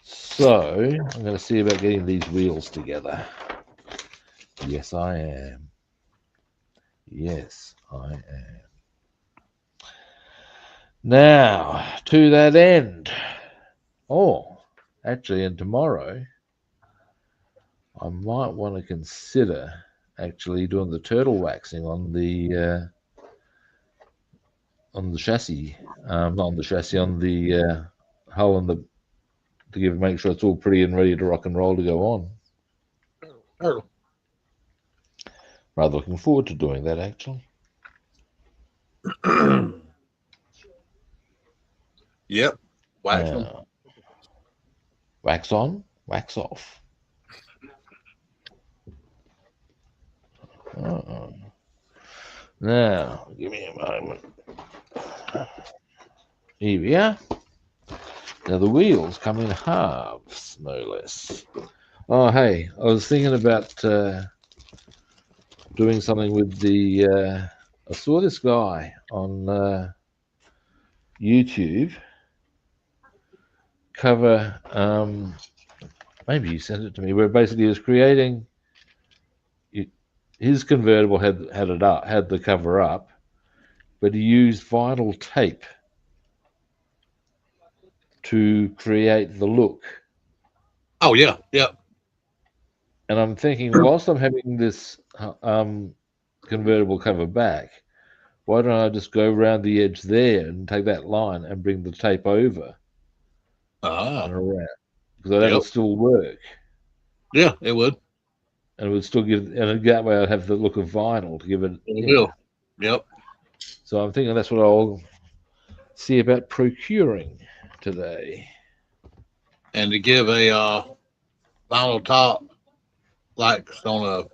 So I'm going to see about getting these wheels together. Yes, I am. Yes, I am. Now, to that end. Oh, actually, and tomorrow, I might want to consider actually doing the turtle waxing on the chassis, not on the chassis, on the hull and make sure it's all pretty and ready to rock and roll to go on. Oh. Rather looking forward to doing that, actually. Yep. Wax on. Wax on, wax off. Now, give me a moment. Here we are. Now the wheels come in halves, no less. Oh, hey, I was thinking about doing something with the. I saw this guy on YouTube cover. Maybe he sent it to me. Where basically he was creating. His convertible had the cover up, but he used vinyl tape to create the look. Oh yeah, yeah. And I'm thinking, whilst I'm having this convertible cover back, why don't I just go around the edge there and take that line and bring the tape over and around, because that'll still work. Yeah, it would. And it would still and that way I'd have the look of vinyl to give it. Yep. So I'm thinking that's what I'll see about procuring today. And to give a vinyl top, like on a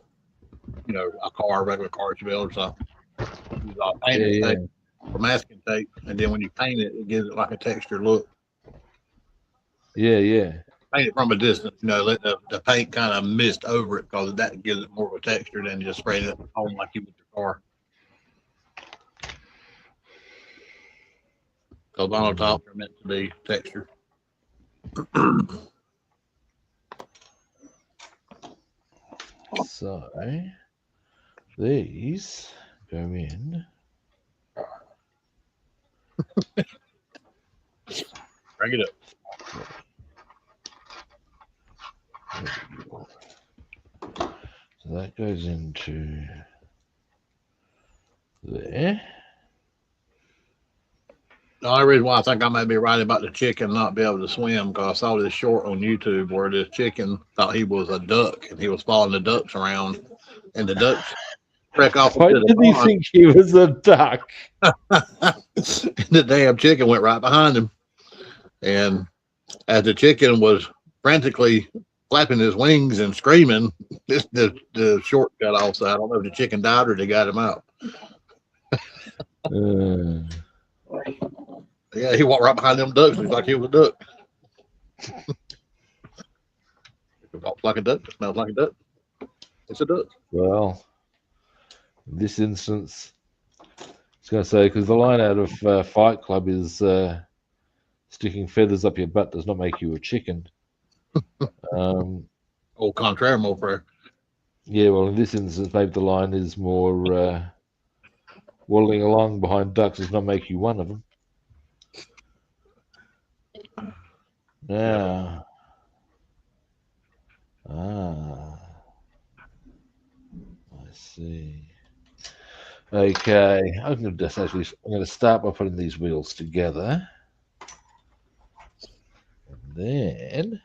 regular car you build or something. for masking tape, and then when you paint it, it gives it like a textured look. Yeah, yeah. Paint it from a distance, let the paint kind of mist over it because that gives it more of a texture than just spraying it on like you with your car. Because vinyl tops are meant to be textured. So these go in. Bring it up. So that goes into there. The only reason why I think I may be right about the chicken not be able to swim because I saw this short on YouTube where this chicken thought he was a duck and he was following the ducks around, and the ducks wreck off Why into the did he pond. think he was a duck? The damn chicken went right behind him, and as the chicken was frantically flapping his wings and screaming, the short got off. So I don't know if the chicken died or they got him out. Yeah, he walked right behind them ducks. He's like he was a duck. It walks like a duck. It smells like a duck. It's a duck. Well, in this instance, I was going to say, because the line out of Fight Club is sticking feathers up your butt does not make you a chicken. Au contraire, mon frere. Yeah, well, in this instance, maybe the line is more waddling along behind ducks does not make you one of them. Now, I see. Okay, I'm going to start by putting these wheels together, and then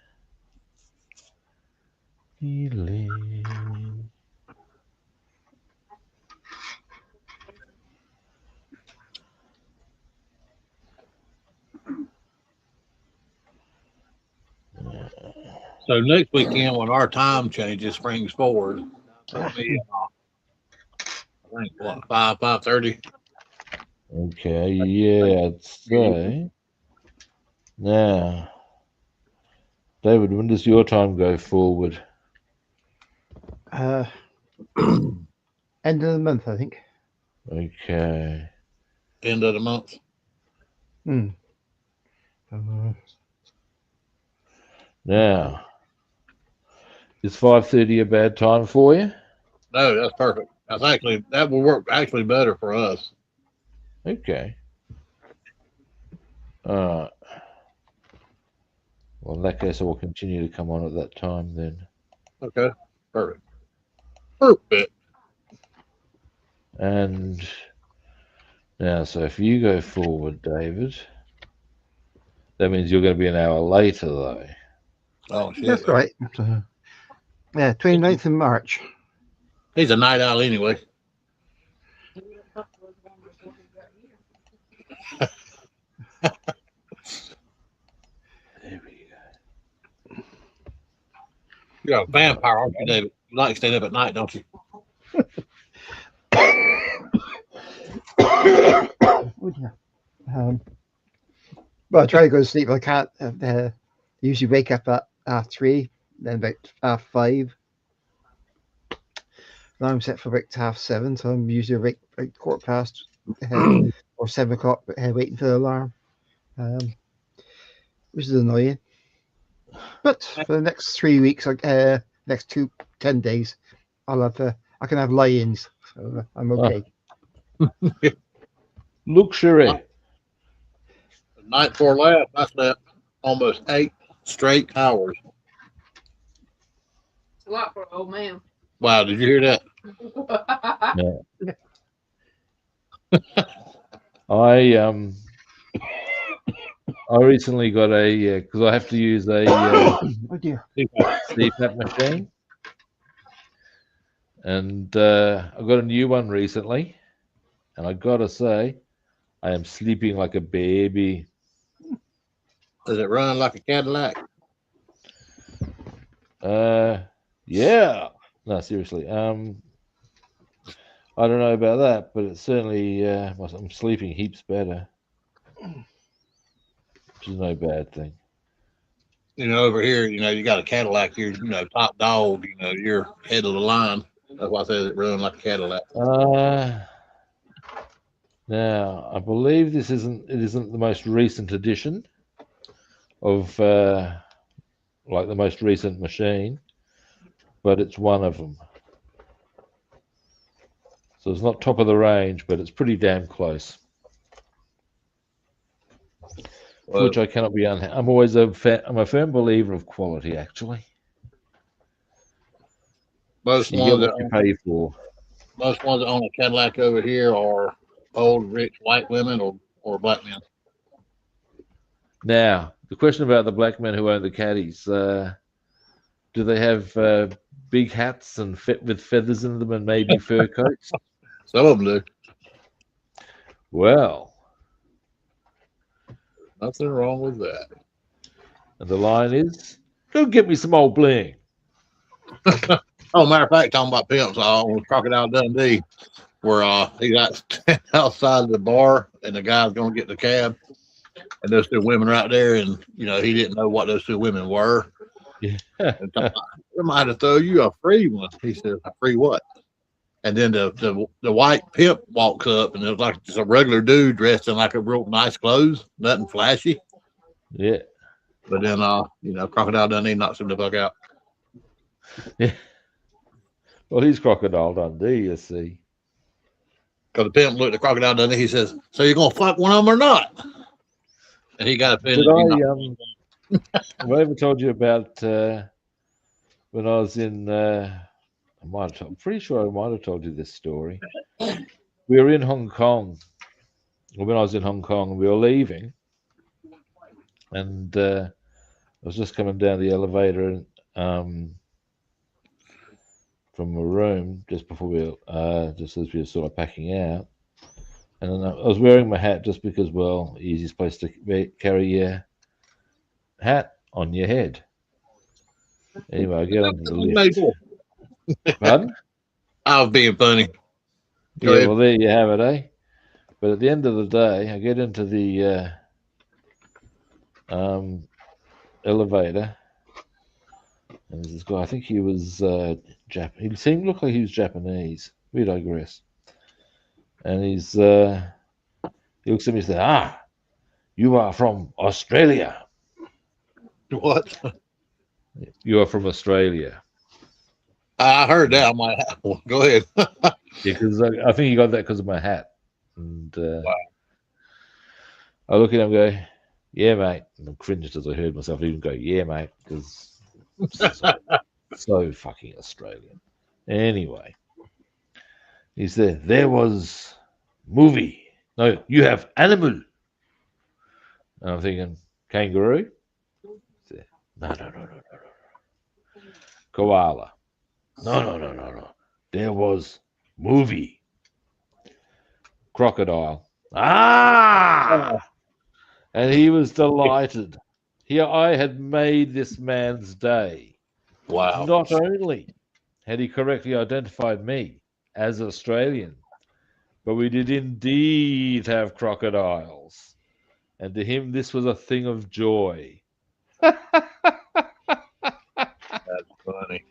So next weekend, when our time changes, springs forward, it'll be I think what 5:30. Okay, yeah, I'd say. Now, David, when does your time go forward? End of the month, I think. Okay. End of the month. Now, is 5:30 a bad time for you? No, that's perfect. That will work actually better for us. Okay. All right. Well, in that case, I will continue to come on at that time then. Okay, perfect. Perfect. And now, so if you go forward, David, that means you're going to be an hour later, though. Oh shit. That's right. Yeah, 29th of March. He's a night owl anyway. There we go. You're a vampire, aren't you, David? You like staying up at night, don't you? Oh dear. Well, I try to go to sleep. I can't. Usually wake up at 3, then about 5. Now I'm set for about 7:30, so I'm usually awake about 7:15 or 7 o'clock, waiting for the alarm, which is annoying. But for the next 3 weeks, next 10 days, I can have lie-ins, so I'm okay. Luxury. The night before last, I slept almost 8 straight hours. It's a lot for an old man. Wow, did you hear that? I recently got because I have to use a Oh dear. CPAP machine, and I got a new one recently, and I gotta say, I am sleeping like a baby. Does it run like a Cadillac? Yeah. No, seriously. I don't know about that, but it's certainly I'm sleeping heaps better, which is no bad thing. Over here, you got a Cadillac. You're, top dog. You're head of the line. That's why I said it run like a Cadillac. Now I believe it isn't the most recent edition of like the most recent machine, but it's one of them. So it's not top of the range, but it's pretty damn close. Well, Which I cannot be unhappy. I'm always I'm a firm believer of quality. Actually, most you get ones what you pay for. most ones that own a Cadillac over here are old, rich white women or black men. Now, the question about the black men who own the caddies: do they have big hats and with feathers in them and maybe fur coats? Some of them do. Well, Nothing wrong with that. and the line is, "Go get me some old bling." Oh, matter of fact, talking about pimps, on Crocodile Dundee, where he got stand outside of the bar, and the guy's going to get the cab, and there's two women right there, and he didn't know what those two women were. Yeah. And we might have throw you a free one. He said, "A free what?" And then the white pimp walks up, and it was like just a regular dude dressed in like a real nice clothes, nothing flashy. Yeah. But then, Crocodile Dundee knocks him the fuck out. Yeah. Well, he's Crocodile Dundee, you see. Because the pimp looked at Crocodile Dundee, he says, "So you're gonna fuck one of them or not?" And he got offended. Have I ever told you about when I was in? I'm pretty sure I might have told you this story. We were in Hong Kong. When I was in Hong Kong, we were leaving, and I was just coming down the elevator from a room just before just as we were sort of packing out, and then I was wearing my hat just because, well, easiest place to carry your hat on your head. Anyway, I get onto the lift. Pardon? I was being funny. Go Yeah, ahead. well, there you have it, eh? But at the end of the day, I get into the elevator, and there's this guy. I think he was He seemed look like he was Japanese. We digress. And he looks at me and says, "Ah, you are from Australia. What? You are from Australia." I heard that. I'm like, well, go ahead. Yeah, because I think he got that because of my hat. And Wow. I look at him and go, "Yeah, mate." And I cringed as I heard myself even go, "Yeah, mate," because so fucking Australian. Anyway, he said, "There was movie. No, you have animal." And I'm thinking, kangaroo? Said, no. Koala. No. There was movie. Crocodile. Ah! And he was delighted. I had made this man's day. Wow. Not only had he correctly identified me as Australian, but we did indeed have crocodiles. And to him, this was a thing of joy. That's funny.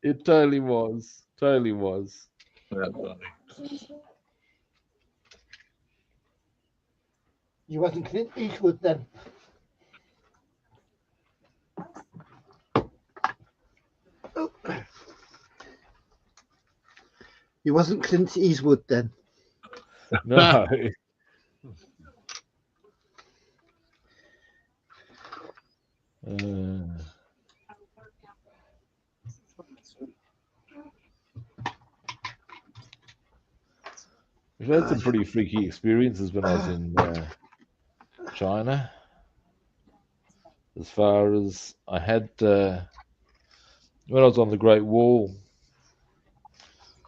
It totally was. Totally was. That's funny. You wasn't Clint Eastwood then. Oh. You wasn't Clint Eastwood then. No. We've had some pretty freaky experiences when I was in China. As far as I had, when I was on the Great Wall,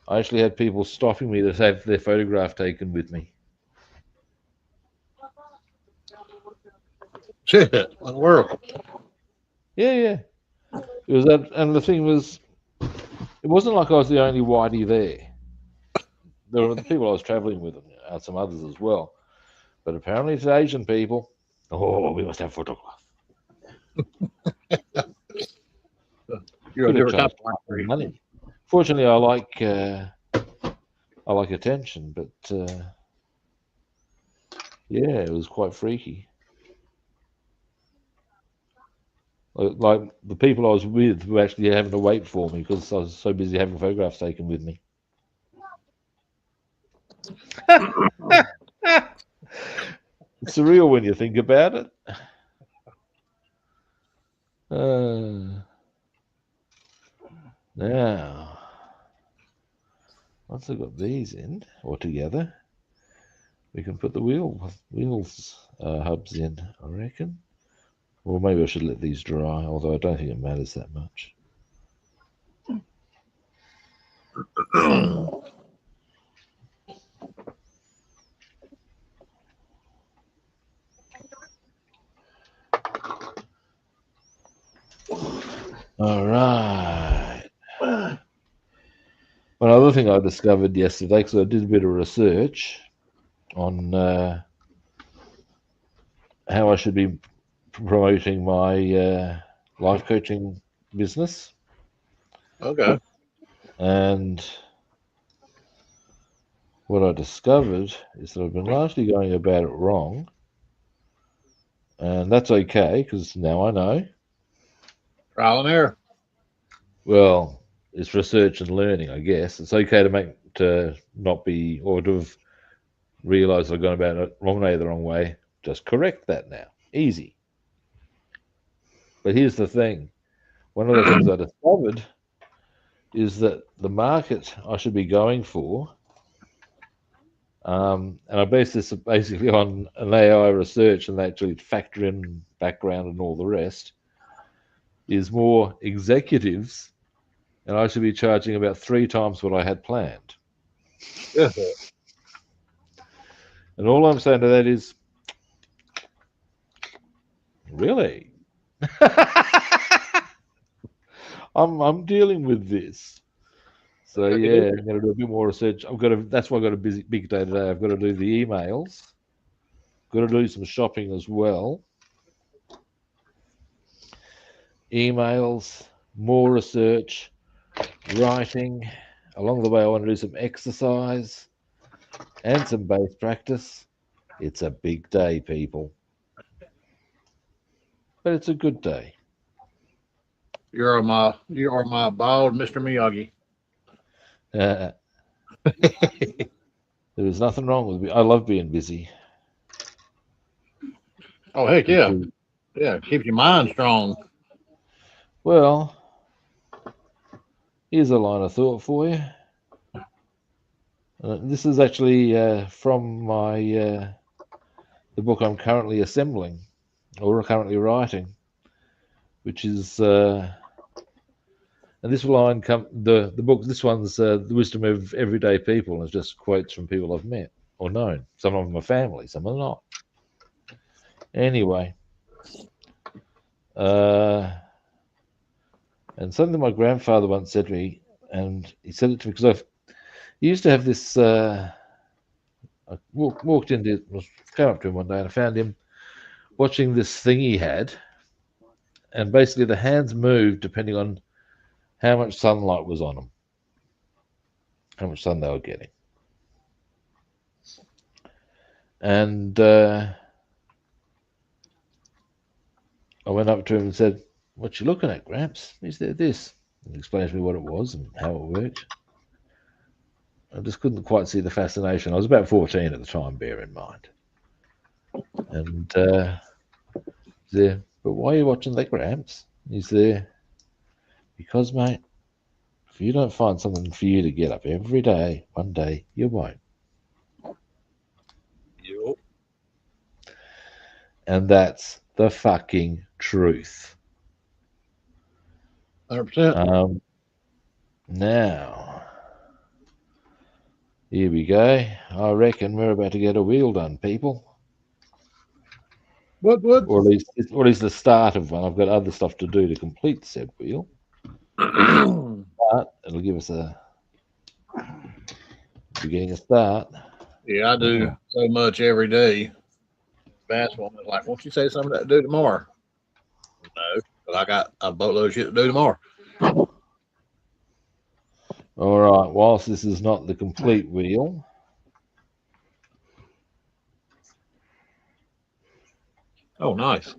I actually had people stopping me to have their photograph taken with me. Shit, what in the world? Yeah. It was that, and the thing was, it wasn't like I was the only whitey there. there were the people I was traveling with, and some others as well. But apparently, it's Asian people. Oh, we must have photograph. You're a Could have different type charged of country. money. Fortunately, I like attention, but yeah, it was quite freaky. Like the people I was with were actually having to wait for me because I was so busy having photographs taken with me. It's surreal when you think about it. Now, once I've got these in or together, we can put the wheels hubs in, I reckon. Or maybe I should let these dry, although I don't think it matters that much. All right. One other thing I discovered yesterday, because I did a bit of research on how I should be promoting my life coaching business. Okay. And what I discovered is that I've been largely going about it wrong. And that's okay, because now I know. Trial and error. Well, it's research and learning, I guess. It's okay to not be, or to have realized I've gone about it the wrong way. Just correct that now. Easy. But here's the thing. One of the things I discovered is that the market I should be going for, and I base this basically on an AI research and they actually factor in background and all the rest, is more executives, and I should be charging about 3 times what I had planned. Yeah. And all I'm saying to that is, really? I'm dealing with this. So yeah, I'm going to do a bit more research. That's why I've got a big day today. I've got to do the emails. Got to do some shopping as well. Emails, more research, writing. Along the way, I want to do some exercise and some base practice. It's a big day, people. But it's a good day. You are my bald Mr. Miyagi. There is nothing wrong with me. I love being busy. Oh heck yeah. Yeah, keeps your mind strong. Well, here's a line of thought for you. This is actually from my the book I'm currently assembling or currently writing, which is and this line the book. This one's The Wisdom of Everyday People, and it's just quotes from people I've met or known. Some of them are family, some are not. Anyway, and something my grandfather once said to me, and he said it to me because he used to have this. I came up to him one day and I found him watching this thing he had, and basically the hands moved depending on how much sunlight was on them, how much sun they were getting. And I went up to him and said, "What you looking at, Gramps?" He said, "This." And he explained to me what it was and how it worked. I just couldn't quite see the fascination. I was about 14 at the time, bear in mind. And he's there, "But why are you watching that, Gramps?" He's there, "Because, mate, if you don't find something for you to get up every day, one day you won't." Yep. And that's the fucking truth. 100%. Now, here we go. I reckon we're about to get a wheel done, people. What? Or at least the start of one. I've got other stuff to do to complete said wheel. But it'll give us a You're getting a start. Yeah, I do so much every day. Bassman was like, "Won't you say something to do tomorrow?" No, but I got a boatload of shit to do tomorrow. All right. Whilst this is not the complete wheel, Oh, nice.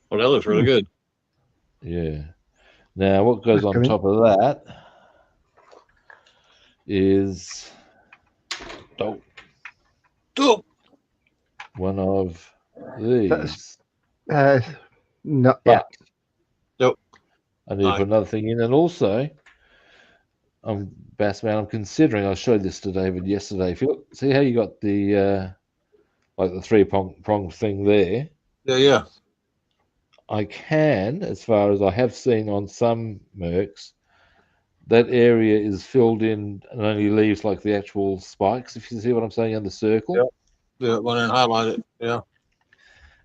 Well, that looks really good. yeah. Now, what goes on Come in. top of that is Oh, one of these. Not But nope. I need to put another thing in, and also, Bassman, I'm considering. I showed this to David yesterday. If you look, see how you got the like the three prong thing there. Yeah. I can, as far as I have seen on some Mercs, that area is filled in and only leaves like the actual spikes, if you see what I'm saying, in the circle. Yep. Yeah, went in and highlight it. Yeah.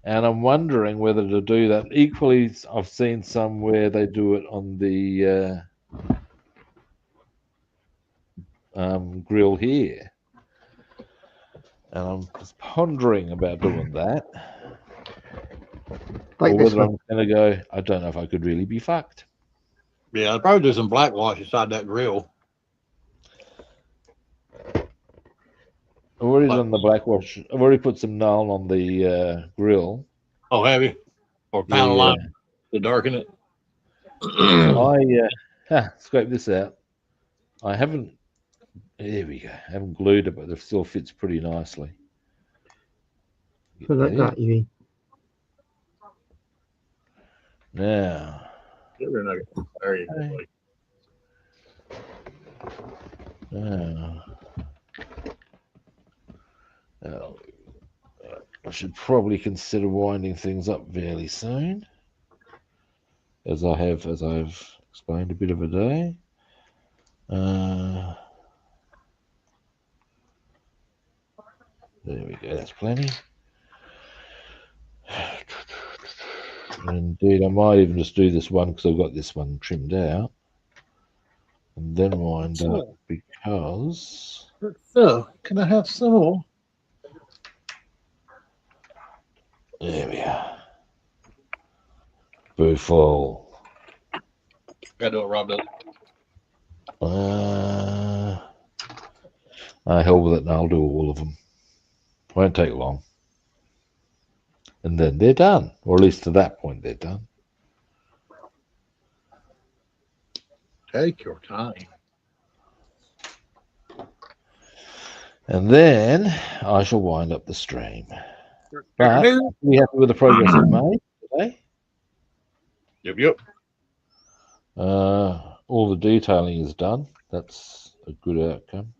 And I'm wondering whether to do that. Equally, I've seen some where they do it on the grill here. And I'm just pondering about doing that. like Or this whether one. I'm going to go, I don't know if I could really be fucked. Yeah, I'd probably do some black wash inside that grill. I've already done the black wash. I've already put some Null on the grill. Oh, heavy? Or pound of lime to darken it? I scrape this out. I haven't. There we go. I haven't glued it, but it still fits pretty nicely. So like that, you mean? Now, There you go. now, I should probably consider winding things up fairly soon, as I've explained a bit of a day. There we go. That's plenty. And indeed, I might even just do this one because I've got this one trimmed out, and then wind up because. So, can I have some more? There we are. Beautiful. Gotta do it, Rob does. Hell with it, and I'll do all of them. Won't take long. And then they're done, or at least to that point they're done. Take your time. And then I shall wind up the stream. But I'm pretty happy with the progress I've made today. Yep. All the detailing is done. That's a good outcome,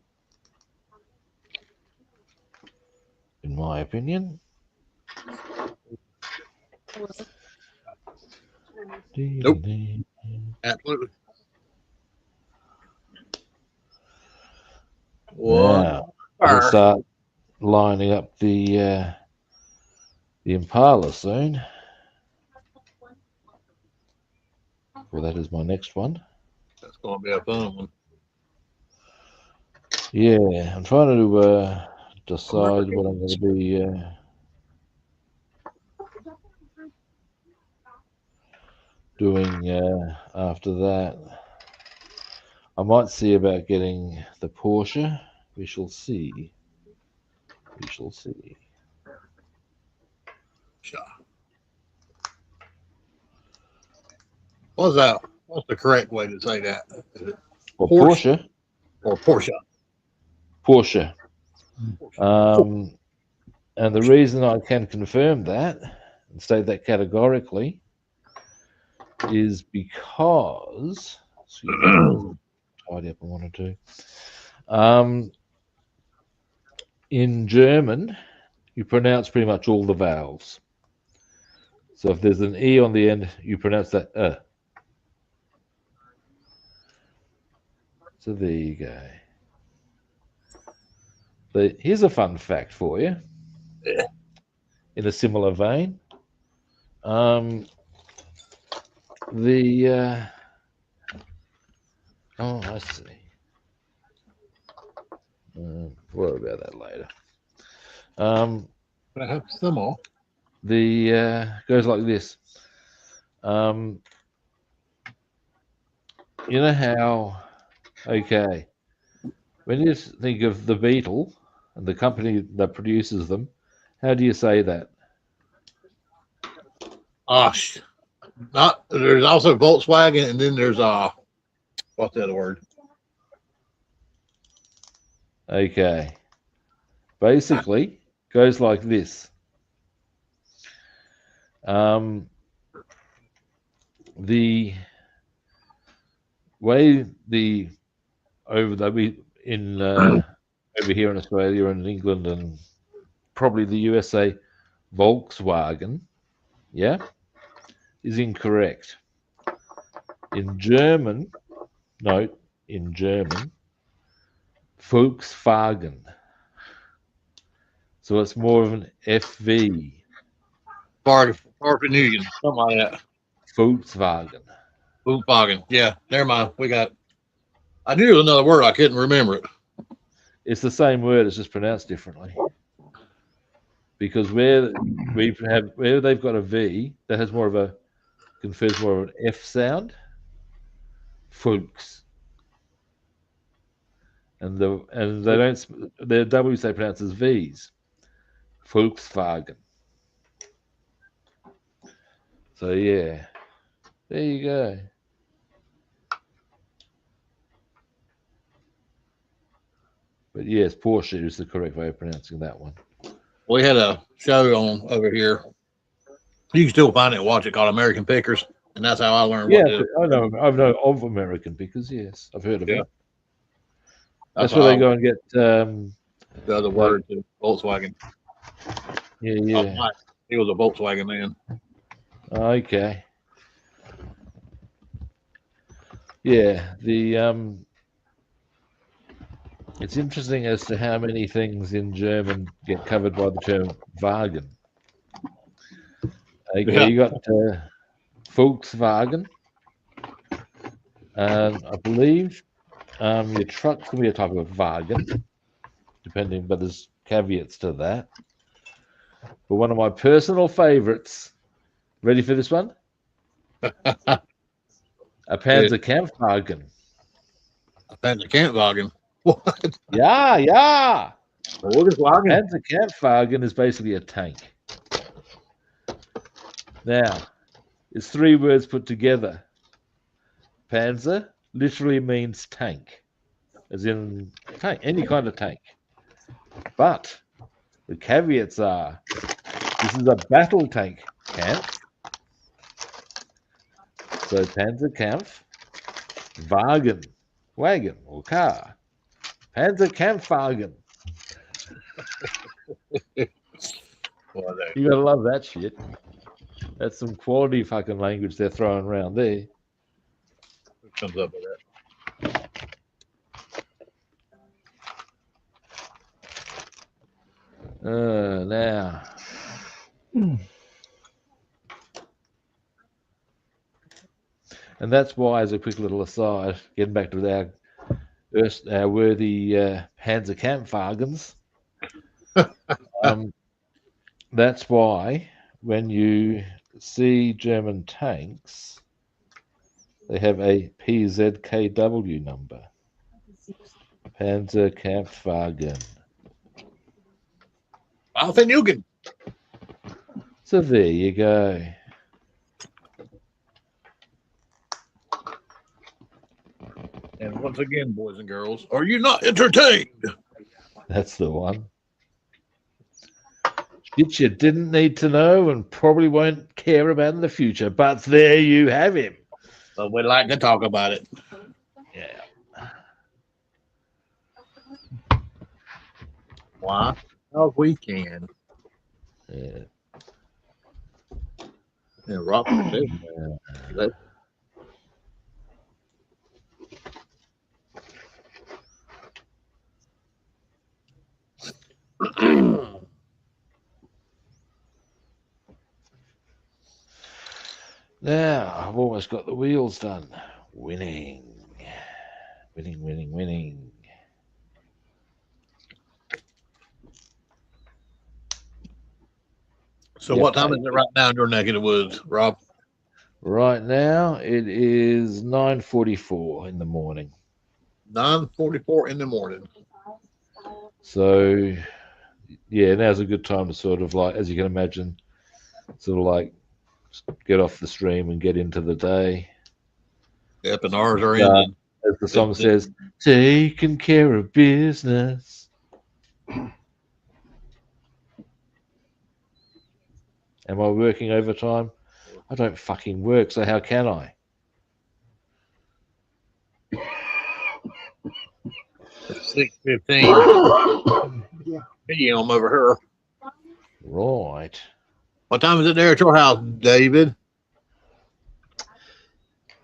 in my opinion. Nope. Absolutely. Now, we'll start lining up the Impala soon. Well, that is my next one. That's going to be a fun one. Yeah, I'm trying to decide what I'm going to be doing after that. I might see about getting the Porsche. We shall see. Sure. What's that? What's the correct way to say that? Is it Porsche or Porsche? Porsche. And the reason I can confirm that and state that categorically is because tidy up I wanted to. In German, you pronounce pretty much all the vowels. So if there's an E on the end, you pronounce that So there you go. Here's a fun fact for you. Yeah. In a similar vein. Oh, I see. Worry about that later. But I have some more. The goes like this. You know how? Okay, when you think of the Beetle and the company that produces them, how do you say that? Not there's also Volkswagen, and then there's what's the other word? Okay, basically goes like this. The way the we in over here in Australia and England and probably the USA, Volkswagen, yeah, is incorrect. In German, note in German, Volkswagen. So it's more of an FV, Farfignugan, something like that. Volkswagen. Volkswagen. Yeah, never mind. I knew there was another word. I couldn't remember it. It's the same word, it's just pronounced differently. Because where they've got a V that has more of a confers more of an F sound, Volks. And they don't their W's they pronounce as V's. Volkswagen. So yeah. There you go. But yes, Porsche is the correct way of pronouncing that one. We had a show on over here. You can still find it and watch it called American Pickers, and that's how I learned Yeah, what to do. I know of American Pickers. Yes, I've heard of Yeah. it. That's where they go and get the other word to Volkswagen. Yeah. He was a Volkswagen man. Okay. Yeah, it's interesting as to how many things in German get covered by the term Wagen. Okay, Yeah. you got Volkswagen, and I believe your truck's gonna be a type of wagon, depending, but there's caveats to that. But one of my personal favorites, ready for this one? A Panzerkampfwagen. A Panzerkampfwagen. What? Yeah. Volkswagen. Panzerkampfwagen is basically a tank. Now, it's three words put together. Panzer literally means tank, as in tank, any kind of tank. But the caveats are, this is a battle tank, Kampf. So Panzerkampf, wagon or car. Panzerkampfwagen. You gotta love that shit. That's some quality fucking language they're throwing around there. Who comes up with that? Now. And that's why, as a quick little aside, getting back to our worthy Panzerkampfwagens, that's why when you see German tanks, they have a PZKW number. Panzerkampfwagen. Alphenhugen. So there you go. And once again, boys and girls, are you not entertained? That's the one. Shit you didn't need to know and probably won't care about in the future, but there you have him. But we like to talk about it. Yeah. Why? Oh, we can. Yeah. Yeah, rock too. Now, I've almost got the wheels done. Winning. So Yep. what time is it right now in your neck of the woods, Rob? Right now it is 9:44 in the morning. 9:44 in the morning. So yeah, now's a good time to sort of like, as you can imagine, sort of like get off the stream and get into the day. Yep, and ours are ending. As the song says, taking care of business. Am I working overtime? I don't fucking work, so how can I? 6:15 p.m. over here. Right. What time is it there at your house, David?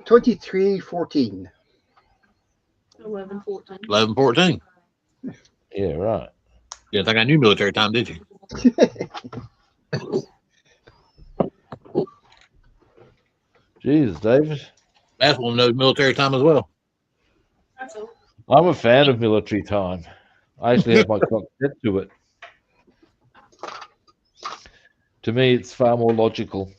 23:14. 11:14. 11:14. Yeah, right. You didn't think I knew military time, did you? Jesus, David. That's one knows military time as well. I'm a fan of military time. I actually have my clock set to it. To me, it's far more logical.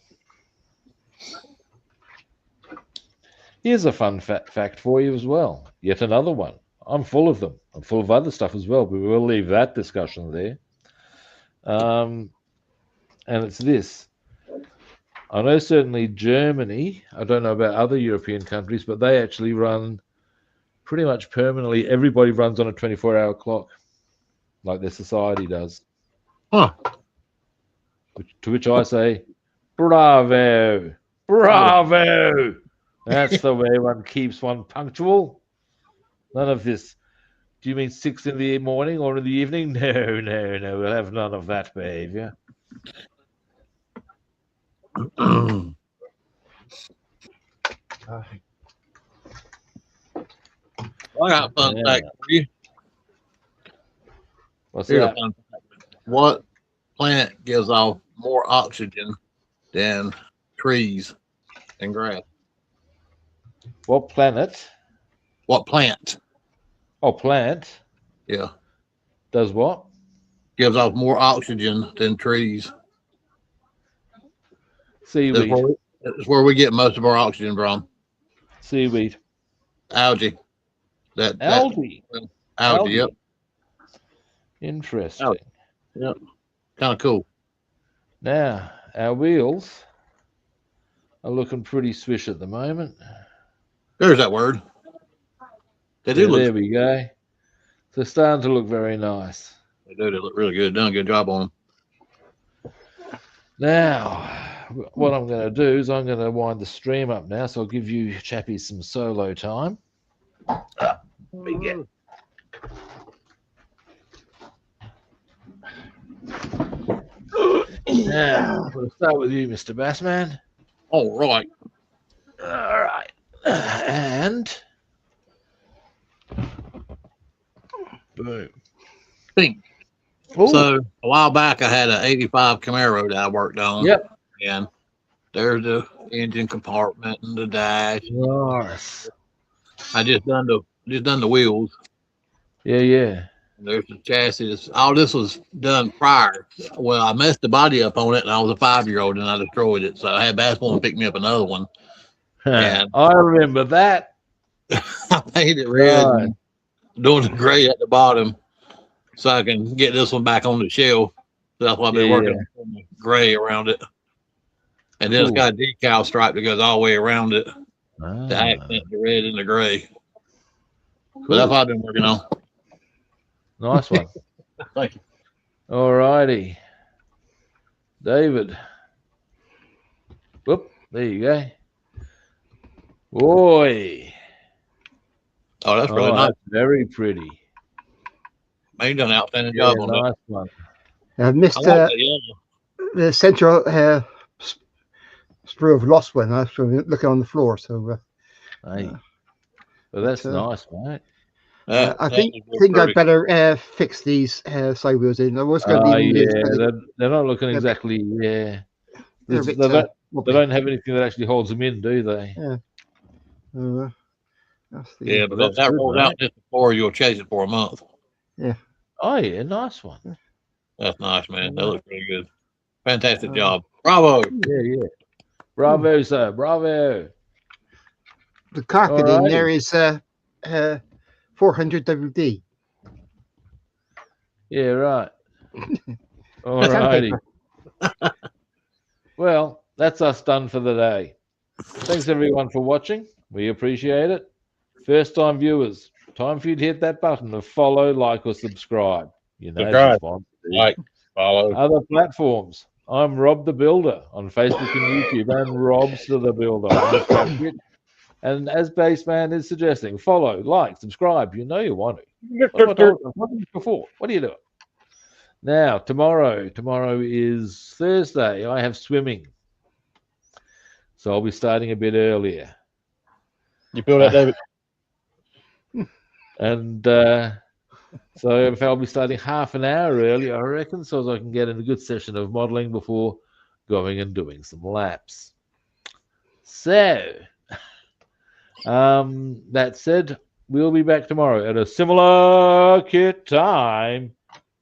Here's a fun fact for you as well. Yet another one. I'm full of them. I'm full of other stuff as well, but we'll leave that discussion there. And it's this. I know certainly Germany, I don't know about other European countries, but they actually run pretty much permanently. Everybody runs on a 24-hour clock, like their society does. Huh. To which I say, bravo, bravo. That's the way one keeps one punctual. None of this. Do you mean 6 in the morning or in the evening? No, no, no. We'll have none of that behavior. I got a fun fact for you. What's Here's a that? fun fact. What plant gives off more oxygen than trees and grass? What planet? What plant? Oh, plant. Yeah. Does what? Gives off more oxygen than trees. Seaweed. That's where we get most of our oxygen from. Seaweed. Algae. Algae. Algae, yep. Interesting. Algae. Yep. Kind of cool. Now, our wheels are looking pretty swish at the moment. There's that word. They do Yeah, look. there we go. They're starting to look very nice. They do. They look really good. Done a good job on them. Now, what I'm going to do is I'm going to wind the stream up now, so I'll give you chappies some solo time. Now, we'll start with you, Mr. Bassman. All right. All right. And boom. Pink. Ooh. So a while back, I had an '85 Camaro that I worked on. Yep. And there's the engine compartment and the dash. Nice. I just done the wheels. Yeah, yeah. And there's the chassis. All this was done prior. Well, I messed the body up on it, and I was a 5-year-old, and I destroyed it. So I had Bassman pick me up another one. And I remember that. I painted it red, Right. and doing the gray at the bottom, so I can get this one back on the shelf. So that's why I've been working on the gray around it. And then it's got a decal stripe that goes all the way around it to accent the red and the gray. So that's what I've been working on. Nice one. Thank you. All righty. David. Whoop, there you go. Boy. Oh, that's really nice. That's very pretty. Man, you done an outstanding job on that. Nice one. Missed I like that yellow. the central sprue of lost one. I was looking on the floor. So Hey. Well, that's nice, mate. I think I'd better fix these side wheels in. I was going to leave them in, they're not looking exactly. Yeah, they're a they bit, don't have anything that actually holds them in, do they? Yeah. Yeah, but that rolls out just before you'll chase it for a month. Yeah. Oh yeah, nice one. That's nice, man. That looks pretty good. Fantastic job. Bravo. Yeah. Bravo, sir. Bravo. The carpet in Alrighty. there is 400 WD. Yeah, right. All righty. Well, that's us done for the day. Thanks everyone for watching. We appreciate it. First time viewers, time for you to hit that button of follow, like, or subscribe. You know, Subscribe. responsibility. Like, follow. Other platforms. I'm Rob the Builder on Facebook and YouTube, and Rob's the Builder on Twitch. And as Bassman is suggesting, follow, like, subscribe. You know you want to. What before? What are you doing? Now, tomorrow is Thursday. I have swimming. So I'll be starting a bit earlier. You feel that, David? And so if I'll be starting half an hour early, I reckon, so as I can get in a good session of modeling before going and doing some laps. So, that said, we'll be back tomorrow at a similar kit time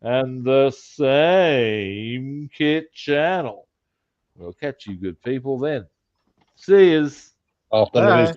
and the same kit channel. We'll catch you good people then. See yous. Off the